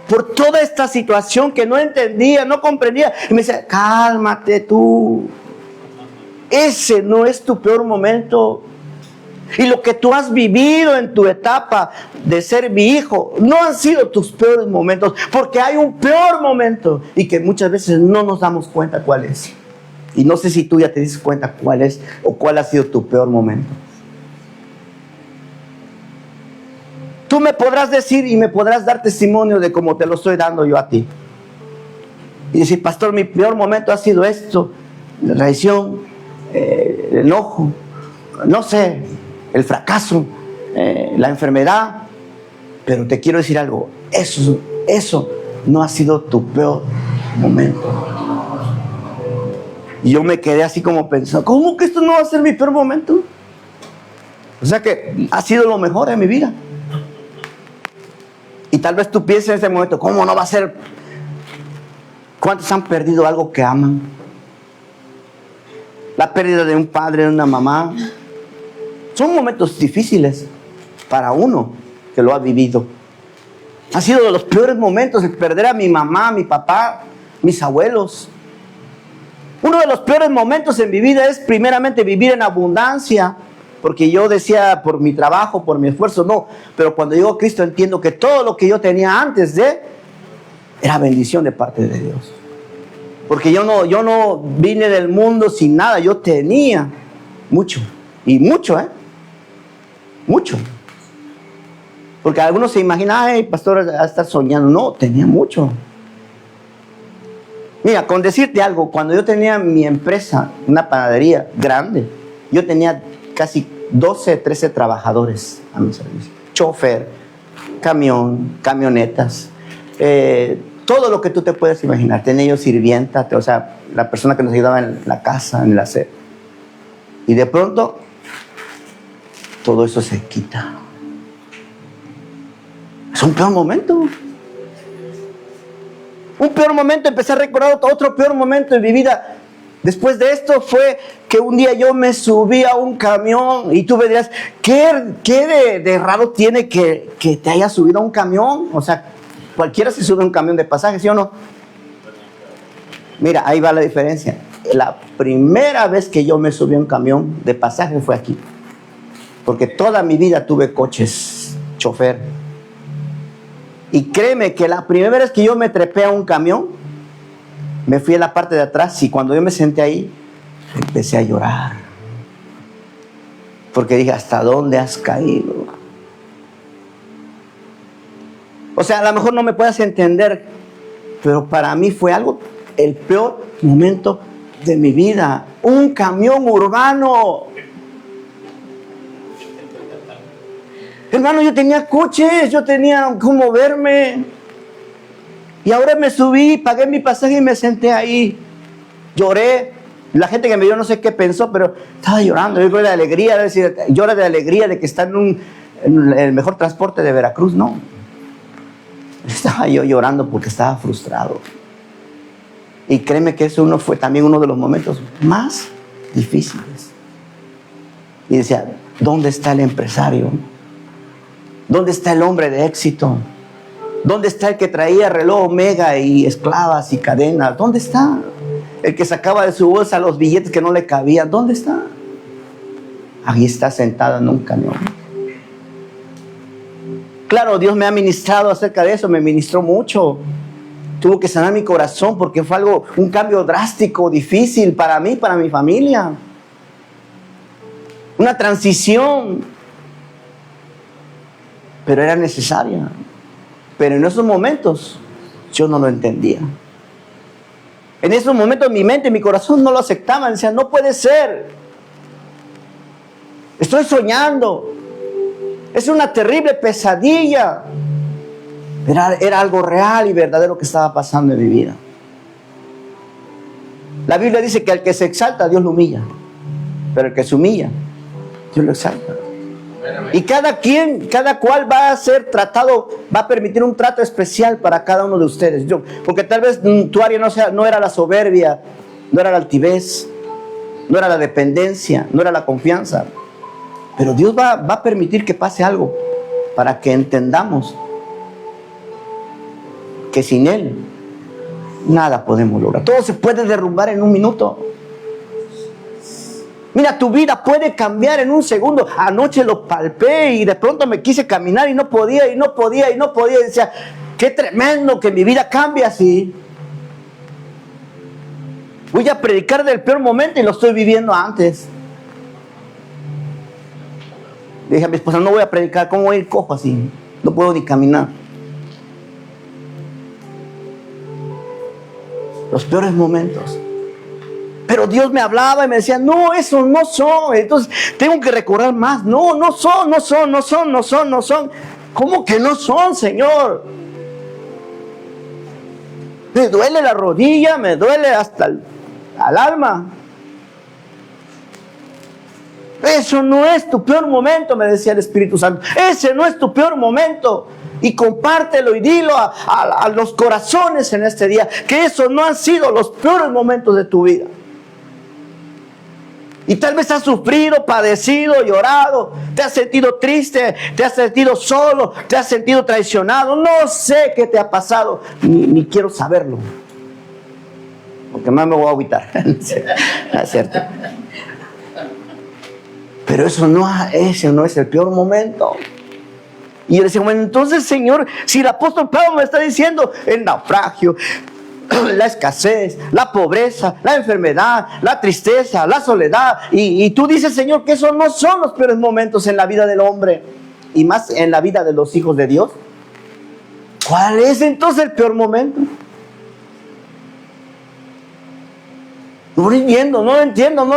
por toda esta situación que no entendía, no comprendía. Y me decía, cálmate tú, ese no es tu peor momento. Y lo que tú has vivido en tu etapa de ser mi hijo no han sido tus peores momentos, porque hay un peor momento y que muchas veces no nos damos cuenta cuál es. Y no sé si tú ya te diste cuenta cuál es o cuál ha sido tu peor momento. Tú me podrás decir y me podrás dar testimonio de cómo te lo estoy dando yo a ti. Y decir, pastor, mi peor momento ha sido esto, la traición, el enojo, no sé, el fracaso, la enfermedad. Pero te quiero decir algo, eso no ha sido tu peor momento. Y yo me quedé así como pensando, ¿cómo que esto no va a ser mi peor momento? O sea que ha sido lo mejor en mi vida. Y tal vez tú pienses en ese momento, ¿cómo no va a ser? ¿Cuántos han perdido algo que aman? La pérdida de un padre, de una mamá. Son momentos difíciles para uno que lo ha vivido. Ha sido de los peores momentos el perder a mi mamá, a mi papá, mis abuelos. Uno de los peores momentos en mi vida es primeramente vivir en abundancia, porque yo decía por mi trabajo, por mi esfuerzo, no, pero cuando llegó Cristo entiendo que todo lo que yo tenía antes era bendición de parte de Dios. Porque yo no vine del mundo sin nada, yo tenía mucho, y mucho, mucho. Porque algunos se imaginan, ay, pastor, a estar soñando. No, tenía mucho. Mira, con decirte algo, cuando yo tenía mi empresa, una panadería grande, yo tenía casi 12, 13 trabajadores a mi servicio. Chofer, camión, camionetas, todo lo que tú te puedes imaginar. Tenía yo sirvienta, o sea, la persona que nos ayudaba en la casa, en el aseo. Y de pronto, todo eso se quita. Es un peor momento. Un peor momento, empecé a recordar otro peor momento en mi vida. Después de esto fue que un día yo me subí a un camión y tú me dirás, ¿qué de raro tiene que te hayas subido a un camión? O sea, cualquiera se sube a un camión de pasaje, ¿sí o no? Mira, ahí va la diferencia. La primera vez que yo me subí a un camión de pasaje fue aquí. Porque toda mi vida tuve coches, chofer. Y créeme que la primera vez que yo me trepé a un camión, me fui a la parte de atrás y cuando yo me senté ahí, empecé a llorar. Porque dije, ¿hasta dónde has caído? O sea, a lo mejor no me puedas entender, pero para mí fue el peor momento de mi vida. Un camión urbano. Hermano, yo tenía coches, yo tenía cómo verme. Y ahora me subí, pagué mi pasaje y me senté ahí. Lloré. La gente que me vio no sé qué pensó, pero estaba llorando. Yo lloré de alegría, llora de alegría de que está en el mejor transporte de Veracruz. No. Estaba yo llorando porque estaba frustrado. Y créeme que eso fue también uno de los momentos más difíciles. Y decía, ¿dónde está el empresario? ¿Dónde está el hombre de éxito? ¿Dónde está el que traía reloj Omega y esclavas y cadenas? ¿Dónde está? El que sacaba de su bolsa los billetes que no le cabían. ¿Dónde está? Ahí está sentado en un camión. Claro, Dios me ha ministrado acerca de eso, me ministró mucho. Tuvo que sanar mi corazón porque fue un cambio drástico, difícil para mí, para mi familia. Una transición. Pero era necesaria. Pero en esos momentos yo no lo entendía. En esos momentos mi mente, mi corazón no lo aceptaban. Decían, no puede ser. Estoy soñando. Es una terrible pesadilla. Era algo real y verdadero que estaba pasando en mi vida. La Biblia dice que al que se exalta, Dios lo humilla. Pero el que se humilla, Dios lo exalta. Y cada cual va a ser tratado, va a permitir un trato especial para cada uno de ustedes. Porque tal vez tu área no era la soberbia, no era la altivez, no era la dependencia, no era la confianza. Pero Dios va a permitir que pase algo para que entendamos que sin Él nada podemos lograr. Todo se puede derrumbar en un minuto. Mira, tu vida puede cambiar en un segundo. Anoche lo palpé y de pronto me quise caminar y no podía. Y decía, qué tremendo que mi vida cambie así. Voy a predicar del peor momento y lo estoy viviendo antes. Le dije a mi esposa, no voy a predicar, ¿cómo voy a ir cojo así? No puedo ni caminar. Los peores momentos. Pero Dios me hablaba y me decía, no, esos no son. Entonces tengo que recordar más. No son. ¿Cómo que no son, Señor? Me duele la rodilla, me duele hasta al alma. Eso no es tu peor momento, me decía el Espíritu Santo. Ese no es tu peor momento. Y compártelo y dilo a los corazones en este día, que esos no han sido los peores momentos de tu vida. Y tal vez has sufrido, padecido, llorado, te has sentido triste, te has sentido solo, te has sentido traicionado. No sé qué te ha pasado, ni quiero saberlo. Porque más me voy a agüitar. No es cierto. Pero ese no es el peor momento. Y yo decía, bueno, entonces, Señor, si el apóstol Pablo me está diciendo el naufragio, la escasez, la pobreza, la enfermedad, la tristeza, la soledad, y tú dices, Señor, que esos no son los peores momentos en la vida del hombre, y más en la vida de los hijos de Dios, ¿cuál es entonces el peor momento? No lo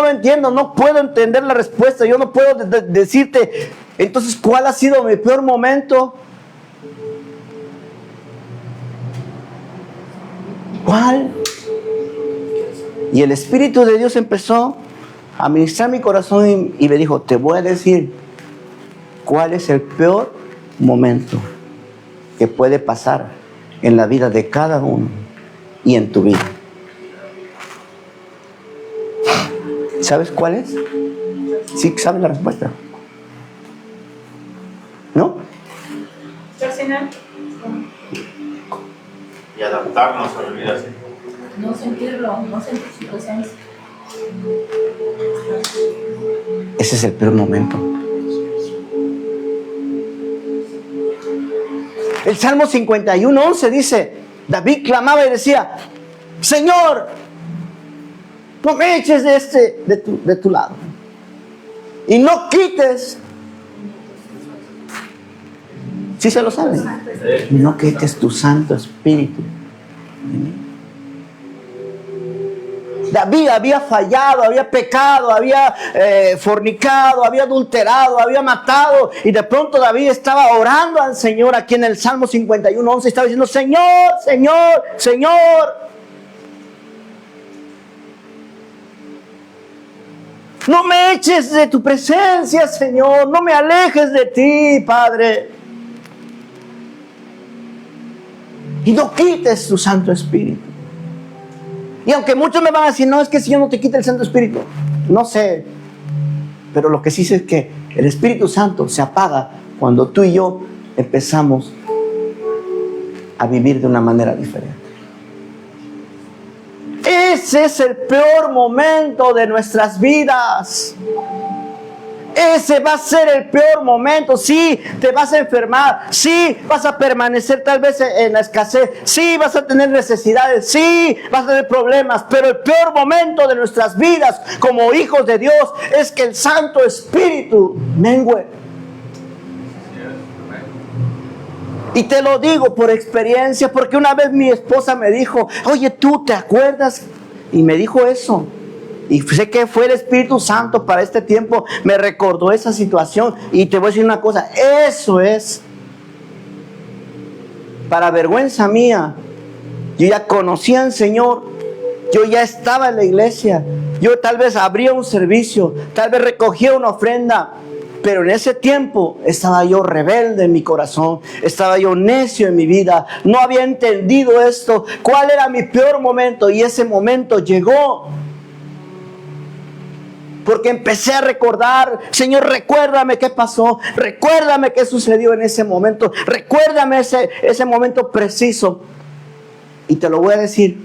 entiendo, no puedo entender la respuesta, yo no puedo decirte, entonces, ¿cuál ha sido mi peor momento? ¿Cuál? Y el Espíritu de Dios empezó a ministrar mi corazón y me dijo, te voy a decir cuál es el peor momento que puede pasar en la vida de cada uno y en tu vida. ¿Sabes cuál es? ¿Sí sabes la respuesta? ¿No? Y adaptarnos a vivir así. No sentirlo, no sentir su presencia. Ese es el peor momento. El Salmo 51:11 dice, David clamaba y decía, Señor, no me eches de tu lado y no quites. ¿Sí se lo saben? No quites tu Santo Espíritu. David había fallado, había pecado, había fornicado, había adulterado, había matado, y de pronto David estaba orando al Señor aquí en el Salmo 51:11, estaba diciendo, Señor, Señor, Señor, no me eches de tu presencia, Señor, no me alejes de ti, Padre, y no quites tu Santo Espíritu. Y aunque muchos me van a decir, no, es que si yo no te quita el Santo Espíritu, no sé, pero lo que sí sé es que el Espíritu Santo se apaga cuando tú y yo empezamos a vivir de una manera diferente. Ese es el peor momento de nuestras vidas. Ese va a ser el peor momento. Sí, te vas a enfermar. Sí, vas a permanecer tal vez en la escasez. Sí, vas a tener necesidades. Sí, vas a tener problemas. Pero el peor momento de nuestras vidas como hijos de Dios es que el Santo Espíritu mengue. Y te lo digo por experiencia, porque una vez mi esposa me dijo, oye, ¿tú te acuerdas? Y me dijo eso. Y sé que fue el Espíritu Santo para este tiempo, me recordó esa situación. Y te voy a decir una cosa, eso es, para vergüenza mía, yo ya conocía al Señor, yo ya estaba en la iglesia, yo tal vez abría un servicio, tal vez recogía una ofrenda, pero en ese tiempo estaba yo rebelde en mi corazón, estaba yo necio en mi vida, no había entendido esto, cuál era mi peor momento, y ese momento llegó. Porque empecé a recordar, Señor, recuérdame qué pasó, recuérdame qué sucedió en ese momento, recuérdame ese momento preciso. Y te lo voy a decir,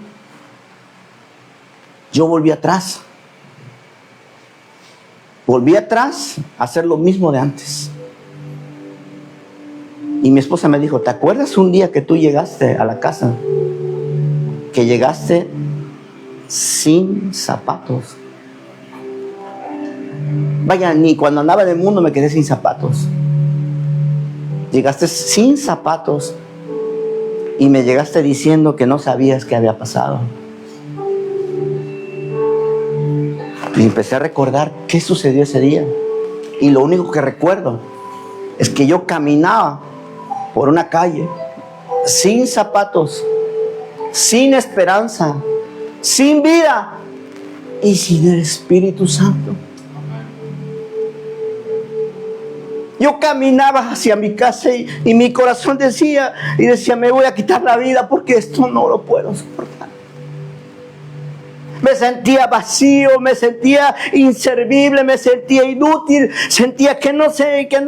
yo volví atrás a hacer lo mismo de antes. Y mi esposa me dijo, ¿te acuerdas un día que tú llegaste a la casa? Que llegaste sin zapatos. Vaya, ni cuando andaba en el mundo me quedé sin zapatos. Llegaste sin zapatos y me llegaste diciendo que no sabías qué había pasado. Y empecé a recordar qué sucedió ese día. Y lo único que recuerdo es que yo caminaba por una calle sin zapatos, sin esperanza, sin vida y sin el Espíritu Santo. Yo caminaba hacia mi casa y mi corazón decía, me voy a quitar la vida porque esto no lo puedo soportar. Me sentía vacío, me sentía inservible, me sentía inútil, sentía que no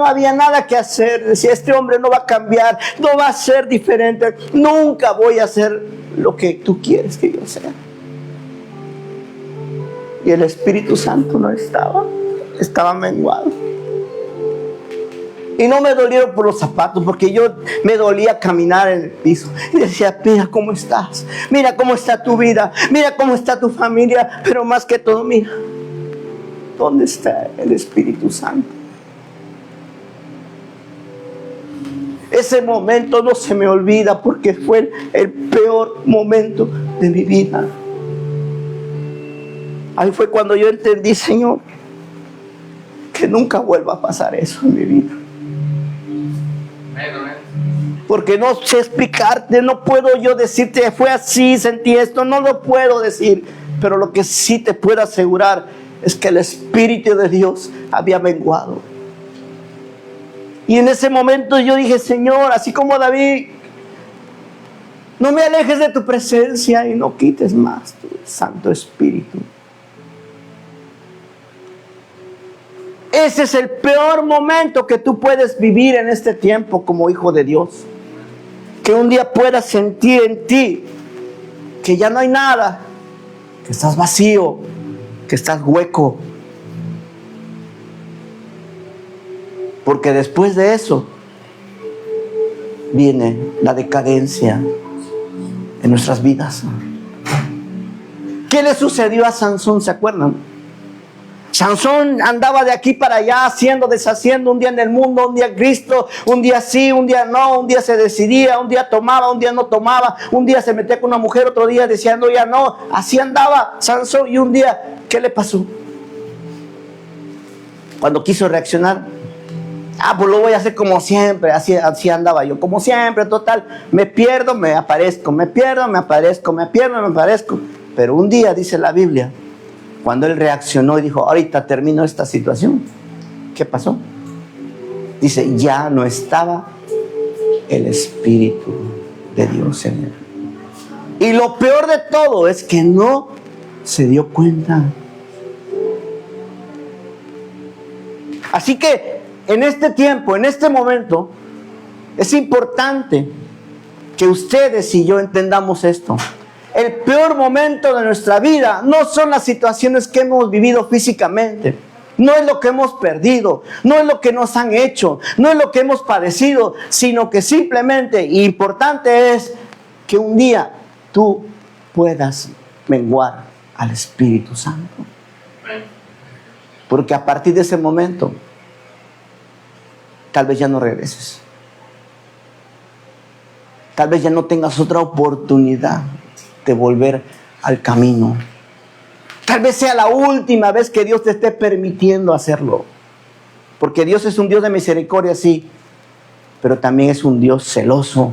había nada que hacer. Decía, este hombre no va a cambiar, no va a ser diferente, nunca voy a hacer lo que tú quieres que yo sea. Y el Espíritu Santo no estaba menguado. Y no me dolieron por los zapatos, porque yo me dolía caminar en el piso. Y decía, mira cómo estás, mira cómo está tu vida, mira cómo está tu familia, pero más que todo, mira, ¿dónde está el Espíritu Santo? Ese momento no se me olvida porque fue el peor momento de mi vida. Ahí fue cuando yo entendí, Señor, que nunca vuelva a pasar eso en mi vida. Porque no sé explicarte, no puedo yo decirte, fue así, sentí esto, no lo puedo decir. Pero lo que sí te puedo asegurar es que el Espíritu de Dios había menguado. Y en ese momento yo dije, Señor, así como David, no me alejes de tu presencia y no quites más tu Santo Espíritu. Ese es el peor momento que tú puedes vivir en este tiempo como hijo de Dios. Que un día puedas sentir en ti que ya no hay nada, que estás vacío, que estás hueco. Porque después de eso viene la decadencia en nuestras vidas. ¿Qué le sucedió a Sansón? ¿Se acuerdan? Sansón andaba de aquí para allá, haciendo, deshaciendo, un día en el mundo, un día en Cristo, un día sí, un día no, un día se decidía, un día tomaba, un día no tomaba, un día se metía con una mujer, otro día decía no, ya no. Así andaba Sansón. Y un día, ¿qué le pasó? Cuando quiso reaccionar, pues lo voy a hacer como siempre. Así andaba yo, como siempre, total, me pierdo, me aparezco, me pierdo, me aparezco, me pierdo, me aparezco. Pero un día, dice la Biblia, cuando él reaccionó y dijo, ahorita termino esta situación, ¿qué pasó? Dice, ya no estaba el Espíritu de Dios en él. Y lo peor de todo es que no se dio cuenta. Así que en este tiempo, en este momento, es importante que ustedes y yo entendamos esto. El peor momento de nuestra vida no son las situaciones que hemos vivido físicamente, no es lo que hemos perdido, no es lo que nos han hecho, no es lo que hemos padecido, sino que simplemente, y importante es que un día tú puedas menguar al Espíritu Santo. Porque a partir de ese momento, tal vez ya no regreses. Tal vez ya no tengas otra oportunidad de volver al camino. Tal vez sea la última vez que Dios te esté permitiendo hacerlo. Porque Dios es un Dios de misericordia, sí, pero también es un Dios celoso.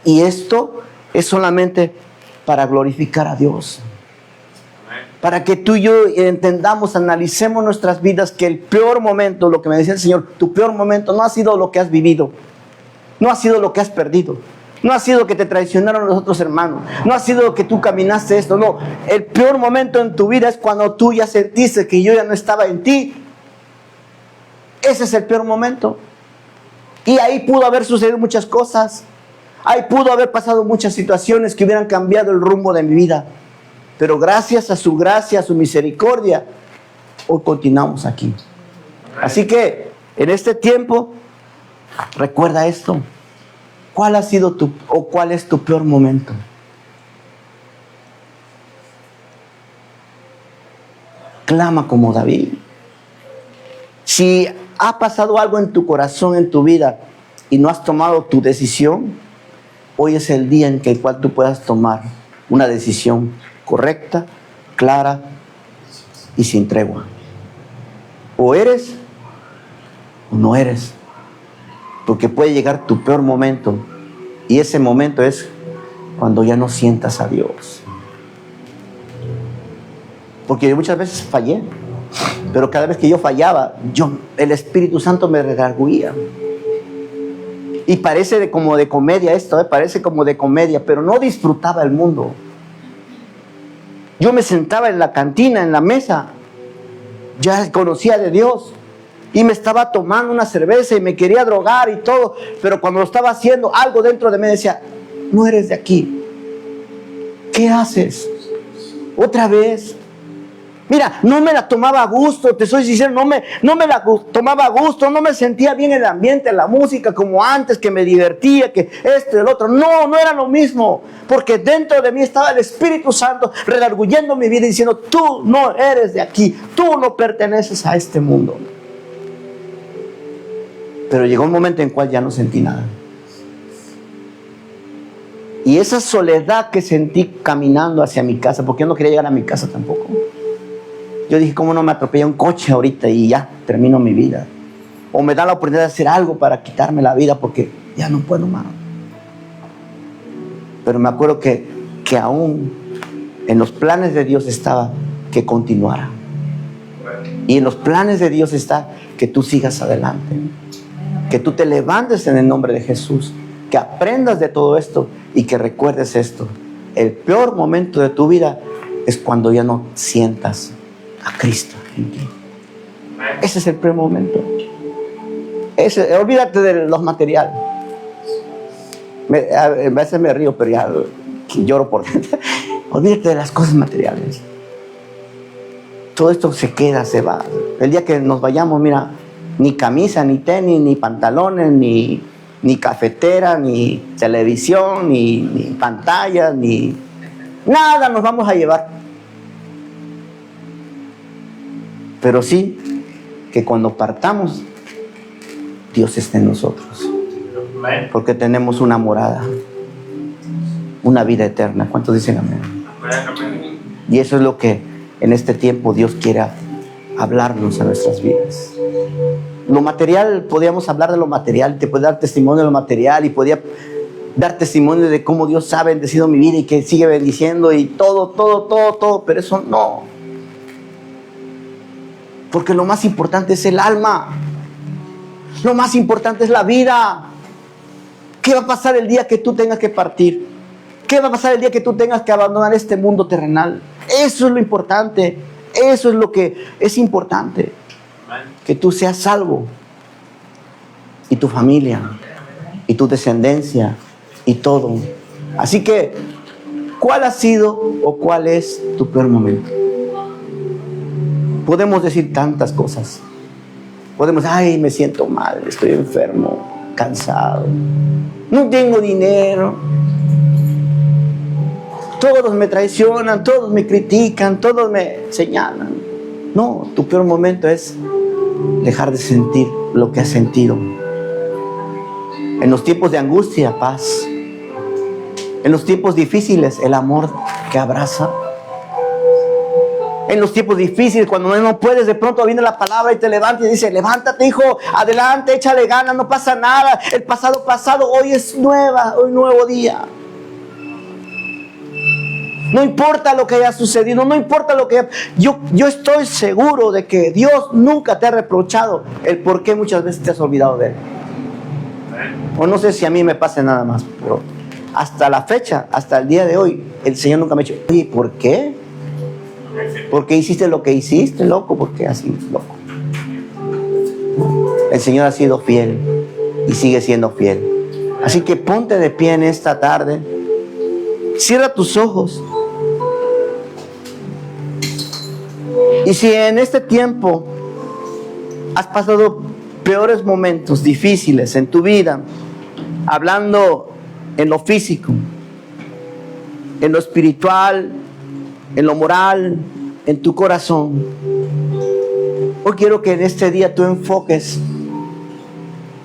Y esto es solamente para glorificar a Dios. Para que tú y yo entendamos, analicemos nuestras vidas, que el peor momento, lo que me decía el Señor, tu peor momento no ha sido lo que has vivido, no ha sido lo que has perdido, no ha sido que te traicionaron los otros hermanos, no ha sido que tú caminaste esto, no. El peor momento en tu vida es cuando tú ya sentiste que yo ya no estaba en ti. Ese es el peor momento. Y ahí pudo haber sucedido muchas cosas. Ahí pudo haber pasado muchas situaciones que hubieran cambiado el rumbo de mi vida. Pero gracias a su gracia, a su misericordia, hoy continuamos aquí. Así que en este tiempo, recuerda esto. ¿Cuál ha sido cuál es tu peor momento? Clama como David. Si ha pasado algo en tu corazón, en tu vida, y no has tomado tu decisión, hoy es el día en el cual tú puedas tomar una decisión correcta, clara y sin tregua. O eres o no eres. Porque puede llegar tu peor momento, y ese momento es cuando ya no sientas a Dios. Porque yo muchas veces fallé, pero cada vez que yo fallaba, el Espíritu Santo me redarguía. Y parece como de comedia esto, parece como de comedia, pero no disfrutaba el mundo. Yo me sentaba en la cantina, en la mesa, ya conocía de Dios, y me estaba tomando una cerveza y me quería drogar y todo, pero cuando lo estaba haciendo, algo dentro de mí decía, no eres de aquí. ¿Qué haces? Otra vez. Mira, no me la tomaba a gusto, te soy sincero, no me la tomaba a gusto, no me sentía bien en el ambiente, en la música como antes, que me divertía, que esto y el otro. No era lo mismo, porque dentro de mí estaba el Espíritu Santo redarguyendo mi vida y diciendo, tú no eres de aquí, tú no perteneces a este mundo. Pero llegó un momento en el cual ya no sentí nada. Y esa soledad que sentí caminando hacia mi casa, porque yo no quería llegar a mi casa tampoco. Yo dije, ¿cómo no me atropella un coche ahorita y ya termino mi vida? O me da la oportunidad de hacer algo para quitarme la vida porque ya no puedo más. Pero me acuerdo que aún en los planes de Dios estaba que continuara. Y en los planes de Dios está que tú sigas adelante, que tú te levantes en el nombre de Jesús, que aprendas de todo esto y que recuerdes esto. El peor momento de tu vida es cuando ya no sientas a Cristo en ti. Ese es el peor momento. Olvídate de los materiales. A veces me río, pero ya lloro por dentro. Olvídate de las cosas materiales. Todo esto se queda, se va. El día que nos vayamos, mira, ni camisa, ni tenis, ni pantalones, ni cafetera, ni televisión, ni pantalla, ni nada nos vamos a llevar. Pero sí que cuando partamos, Dios esté en nosotros. Porque tenemos una morada, una vida eterna. ¿Cuántos dicen amén? Y eso es lo que en este tiempo Dios quiere hablarnos a nuestras vidas. Lo material, podíamos hablar de lo material, te puede dar testimonio de lo material y podía dar testimonio de cómo Dios ha bendecido mi vida y que sigue bendiciendo y todo, pero eso no. Porque lo más importante es el alma. Lo más importante es la vida. ¿Qué va a pasar el día que tú tengas que partir? ¿Qué va a pasar el día que tú tengas que abandonar este mundo terrenal? Eso es lo importante. Eso es lo que es importante. Que tú seas salvo. Y tu familia. Y tu descendencia. Y todo. Así que, ¿cuál ha sido o cuál es tu peor momento? Podemos decir tantas cosas. Podemos, ay, me siento mal, estoy enfermo, cansado, no tengo dinero, todos me traicionan, todos me critican, todos me señalan. No, tu peor momento es dejar de sentir lo que has sentido. En los tiempos de angustia, paz. En los tiempos difíciles, el amor que abraza. En los tiempos difíciles, cuando no puedes, de pronto viene la palabra y te levanta y dice, levántate, hijo, adelante, échale ganas, no pasa nada. El pasado, hoy es un nuevo día. No importa lo que haya sucedido, no importa lo que... Yo estoy seguro de que Dios nunca te ha reprochado el por qué muchas veces te has olvidado de Él. O no sé si a mí me pase nada más, pero hasta la fecha, hasta el día de hoy, el Señor nunca me ha dicho, oye, ¿por qué? ¿Por qué hiciste lo que hiciste, loco? ¿Por qué así, loco? El Señor ha sido fiel y sigue siendo fiel. Así que ponte de pie en esta tarde. Cierra tus ojos. Y si en este tiempo has pasado peores momentos difíciles en tu vida, hablando en lo físico, en lo espiritual, en lo moral, en tu corazón, hoy quiero que en este día tú enfoques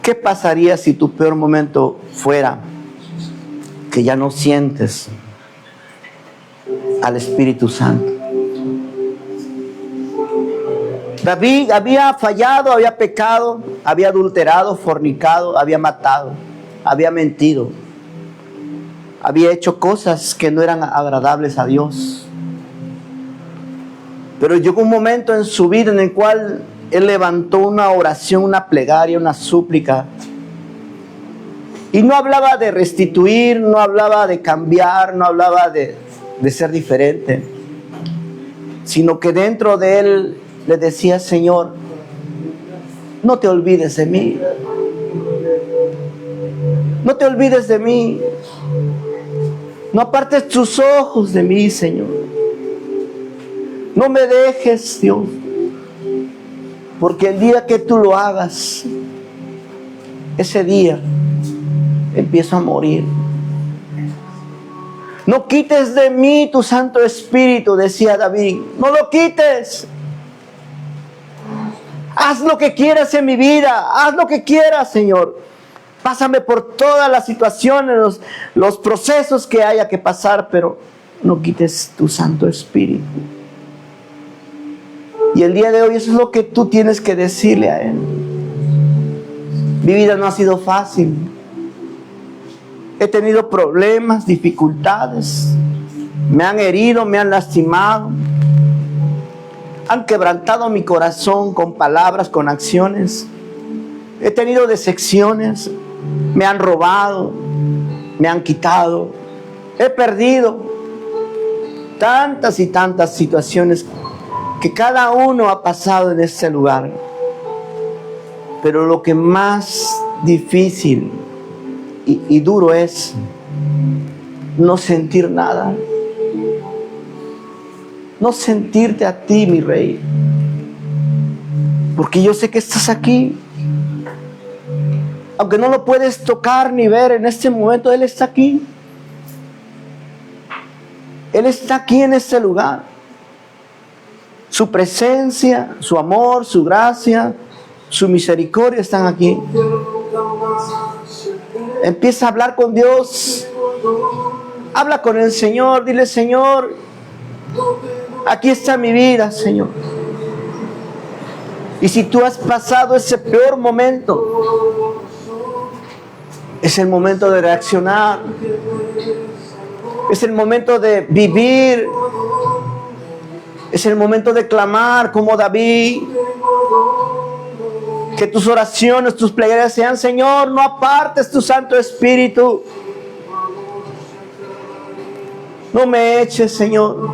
qué pasaría si tu peor momento fuera que ya no sientes al Espíritu Santo. David había fallado, había pecado, había adulterado, fornicado, había matado, había mentido, había hecho cosas que no eran agradables a Dios. Pero llegó un momento en su vida en el cual él levantó una oración, una plegaria, una súplica. Y no hablaba de restituir, no hablaba de cambiar, no hablaba de ser diferente. Sino que dentro de él le decía, Señor, no te olvides de mí. No te olvides de mí. No apartes tus ojos de mí, Señor. No me dejes, Dios, porque el día que tú lo hagas, ese día empiezo a morir. No quites de mí tu Santo Espíritu, decía David, no lo quites. Haz lo que quieras en mi vida, haz lo que quieras, Señor. Pásame por todas las situaciones, los procesos que haya que pasar, pero no quites tu Santo Espíritu. Y el día de hoy eso es lo que tú tienes que decirle a Él. Mi vida no ha sido fácil. He tenido problemas, dificultades. Me han herido, me han lastimado. Han quebrantado mi corazón con palabras, con acciones. He tenido decepciones. Me han robado. Me han quitado. He perdido tantas y tantas situaciones que cada uno ha pasado en este lugar. Pero lo que más difícil y duro es no sentir nada. No sentirte a ti, mi Rey. Porque yo sé que estás aquí. Aunque no lo puedes tocar ni ver en este momento, Él está aquí. Él está aquí en este lugar. Su presencia, su amor, su gracia, su misericordia están aquí. Empieza a hablar con Dios. Habla con el Señor. Dile: Señor, aquí está mi vida, Señor. Y si tú has pasado ese peor momento, es el momento de reaccionar. Es el momento de vivir. Es el momento de clamar como David. Que tus oraciones, tus plegarias sean: Señor, no apartes tu Santo Espíritu. No me eches, Señor.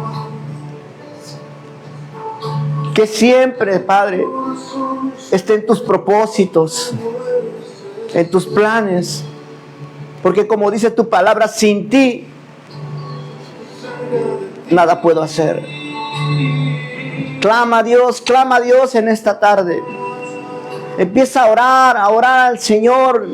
Que siempre, Padre, esté en tus propósitos, en tus planes. Porque como dice tu palabra, sin ti nada puedo hacer. Clama a Dios en esta tarde. Empieza a orar al Señor.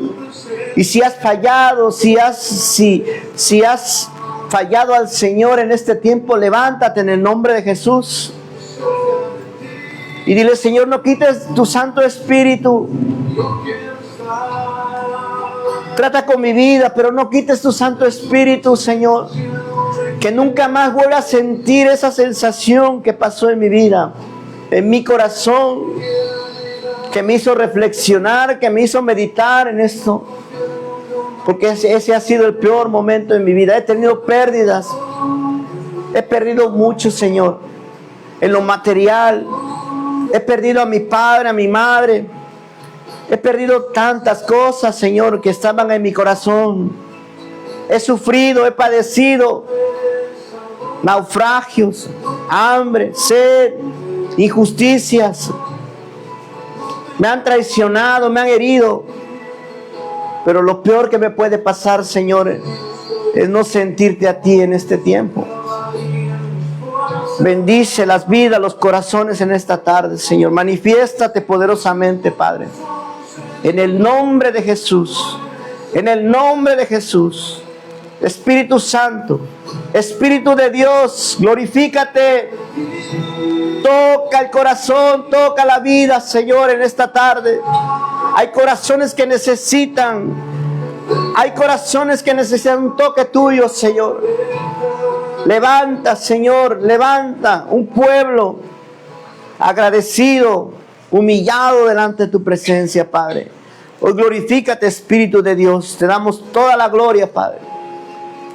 Y si has fallado, si has fallado al Señor en este tiempo, levántate en el nombre de Jesús. Y dile: Señor, no quites tu Santo Espíritu. Trata con mi vida, pero no quites tu Santo Espíritu, Señor. Que nunca más vuelva a sentir esa sensación que pasó en mi vida, en mi corazón, que me hizo reflexionar, que me hizo meditar en esto. Porque ese ha sido el peor momento en mi vida. He tenido pérdidas. He perdido mucho, Señor, en lo material. He perdido a mi padre, a mi madre. He perdido tantas cosas, Señor, que estaban en mi corazón. He sufrido, he padecido naufragios, hambre, sed, injusticias. Me han traicionado, me han herido. Pero lo peor que me puede pasar, Señor, es no sentirte a ti en este tiempo. Bendice las vidas, los corazones en esta tarde, Señor. Manifiéstate poderosamente, Padre. En el nombre de Jesús. En el nombre de Jesús. Espíritu Santo, Espíritu de Dios, glorifícate. Toca el corazón, toca la vida, Señor, en esta tarde. Hay corazones que necesitan. Hay corazones que necesitan un toque tuyo, Señor. Levanta, Señor, levanta un pueblo agradecido, humillado delante de tu presencia, Padre. Hoy glorifícate, Espíritu de Dios. Te damos toda la gloria, Padre.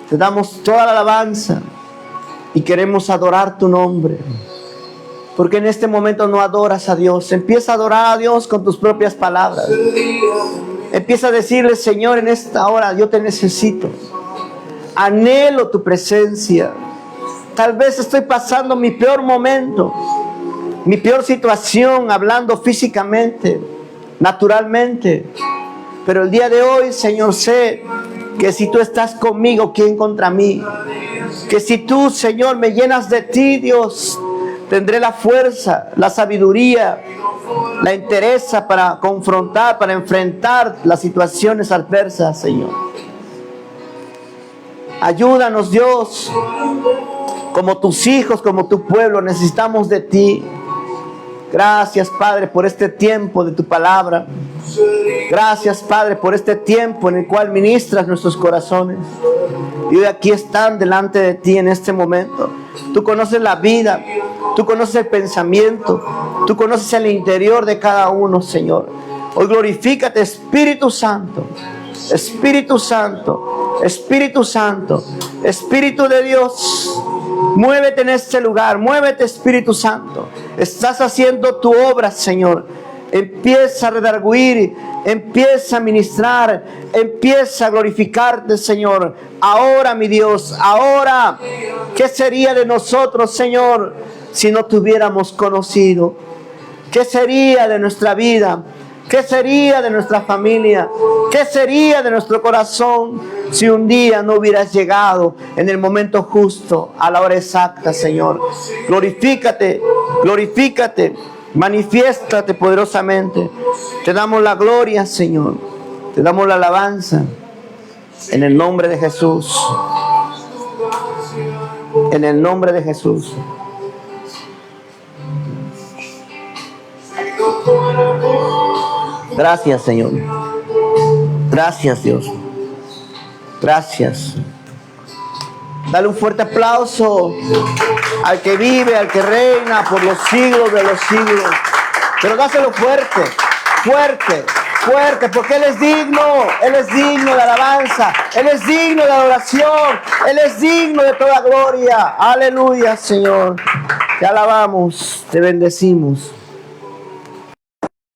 Te damos toda la alabanza. Y queremos adorar tu nombre. Porque en este momento no adoras a Dios. Empieza a adorar a Dios con tus propias palabras. Empieza a decirle: Señor, en esta hora yo te necesito. Anhelo tu presencia. Tal vez estoy pasando mi peor momento, mi peor situación, hablando físicamente, naturalmente. Pero el día de hoy, Señor, sé que si tú estás conmigo, ¿quién contra mí? Que si tú, Señor, me llenas de ti, Dios, tendré la fuerza, la sabiduría, la entereza para confrontar, para enfrentar las situaciones adversas, Señor. Ayúdanos, Dios. Como tus hijos, como tu pueblo, necesitamos de ti. Gracias, Padre, por este tiempo de tu palabra. Gracias, Padre, por este tiempo en el cual ministras nuestros corazones. Y hoy aquí están delante de ti en este momento. Tú conoces la vida, tú conoces el pensamiento, tú conoces el interior de cada uno, Señor. Hoy glorifícate, Espíritu Santo. Espíritu Santo, Espíritu Santo, Espíritu de Dios, muévete en este lugar, muévete, Espíritu Santo. Estás haciendo tu obra, Señor. Empieza a redarguir, empieza a ministrar, empieza a glorificarte, Señor. Ahora, mi Dios, ahora, ¿qué sería de nosotros, Señor, si no te hubiéramos conocido? ¿Qué sería de nuestra vida? ¿Qué sería de nuestra familia? ¿Qué sería de nuestro corazón si un día no hubieras llegado en el momento justo, a la hora exacta, Señor? Glorifícate, glorifícate, manifiéstate poderosamente. Te damos la gloria, Señor. Te damos la alabanza. En el nombre de Jesús. En el nombre de Jesús. Gracias, Señor. Gracias, Dios. Gracias. Dale un fuerte aplauso al que vive, al que reina por los siglos de los siglos. Pero dáselo fuerte, fuerte, fuerte, porque Él es digno de alabanza, Él es digno de adoración, Él es digno de toda gloria. Aleluya, Señor. Te alabamos, te bendecimos.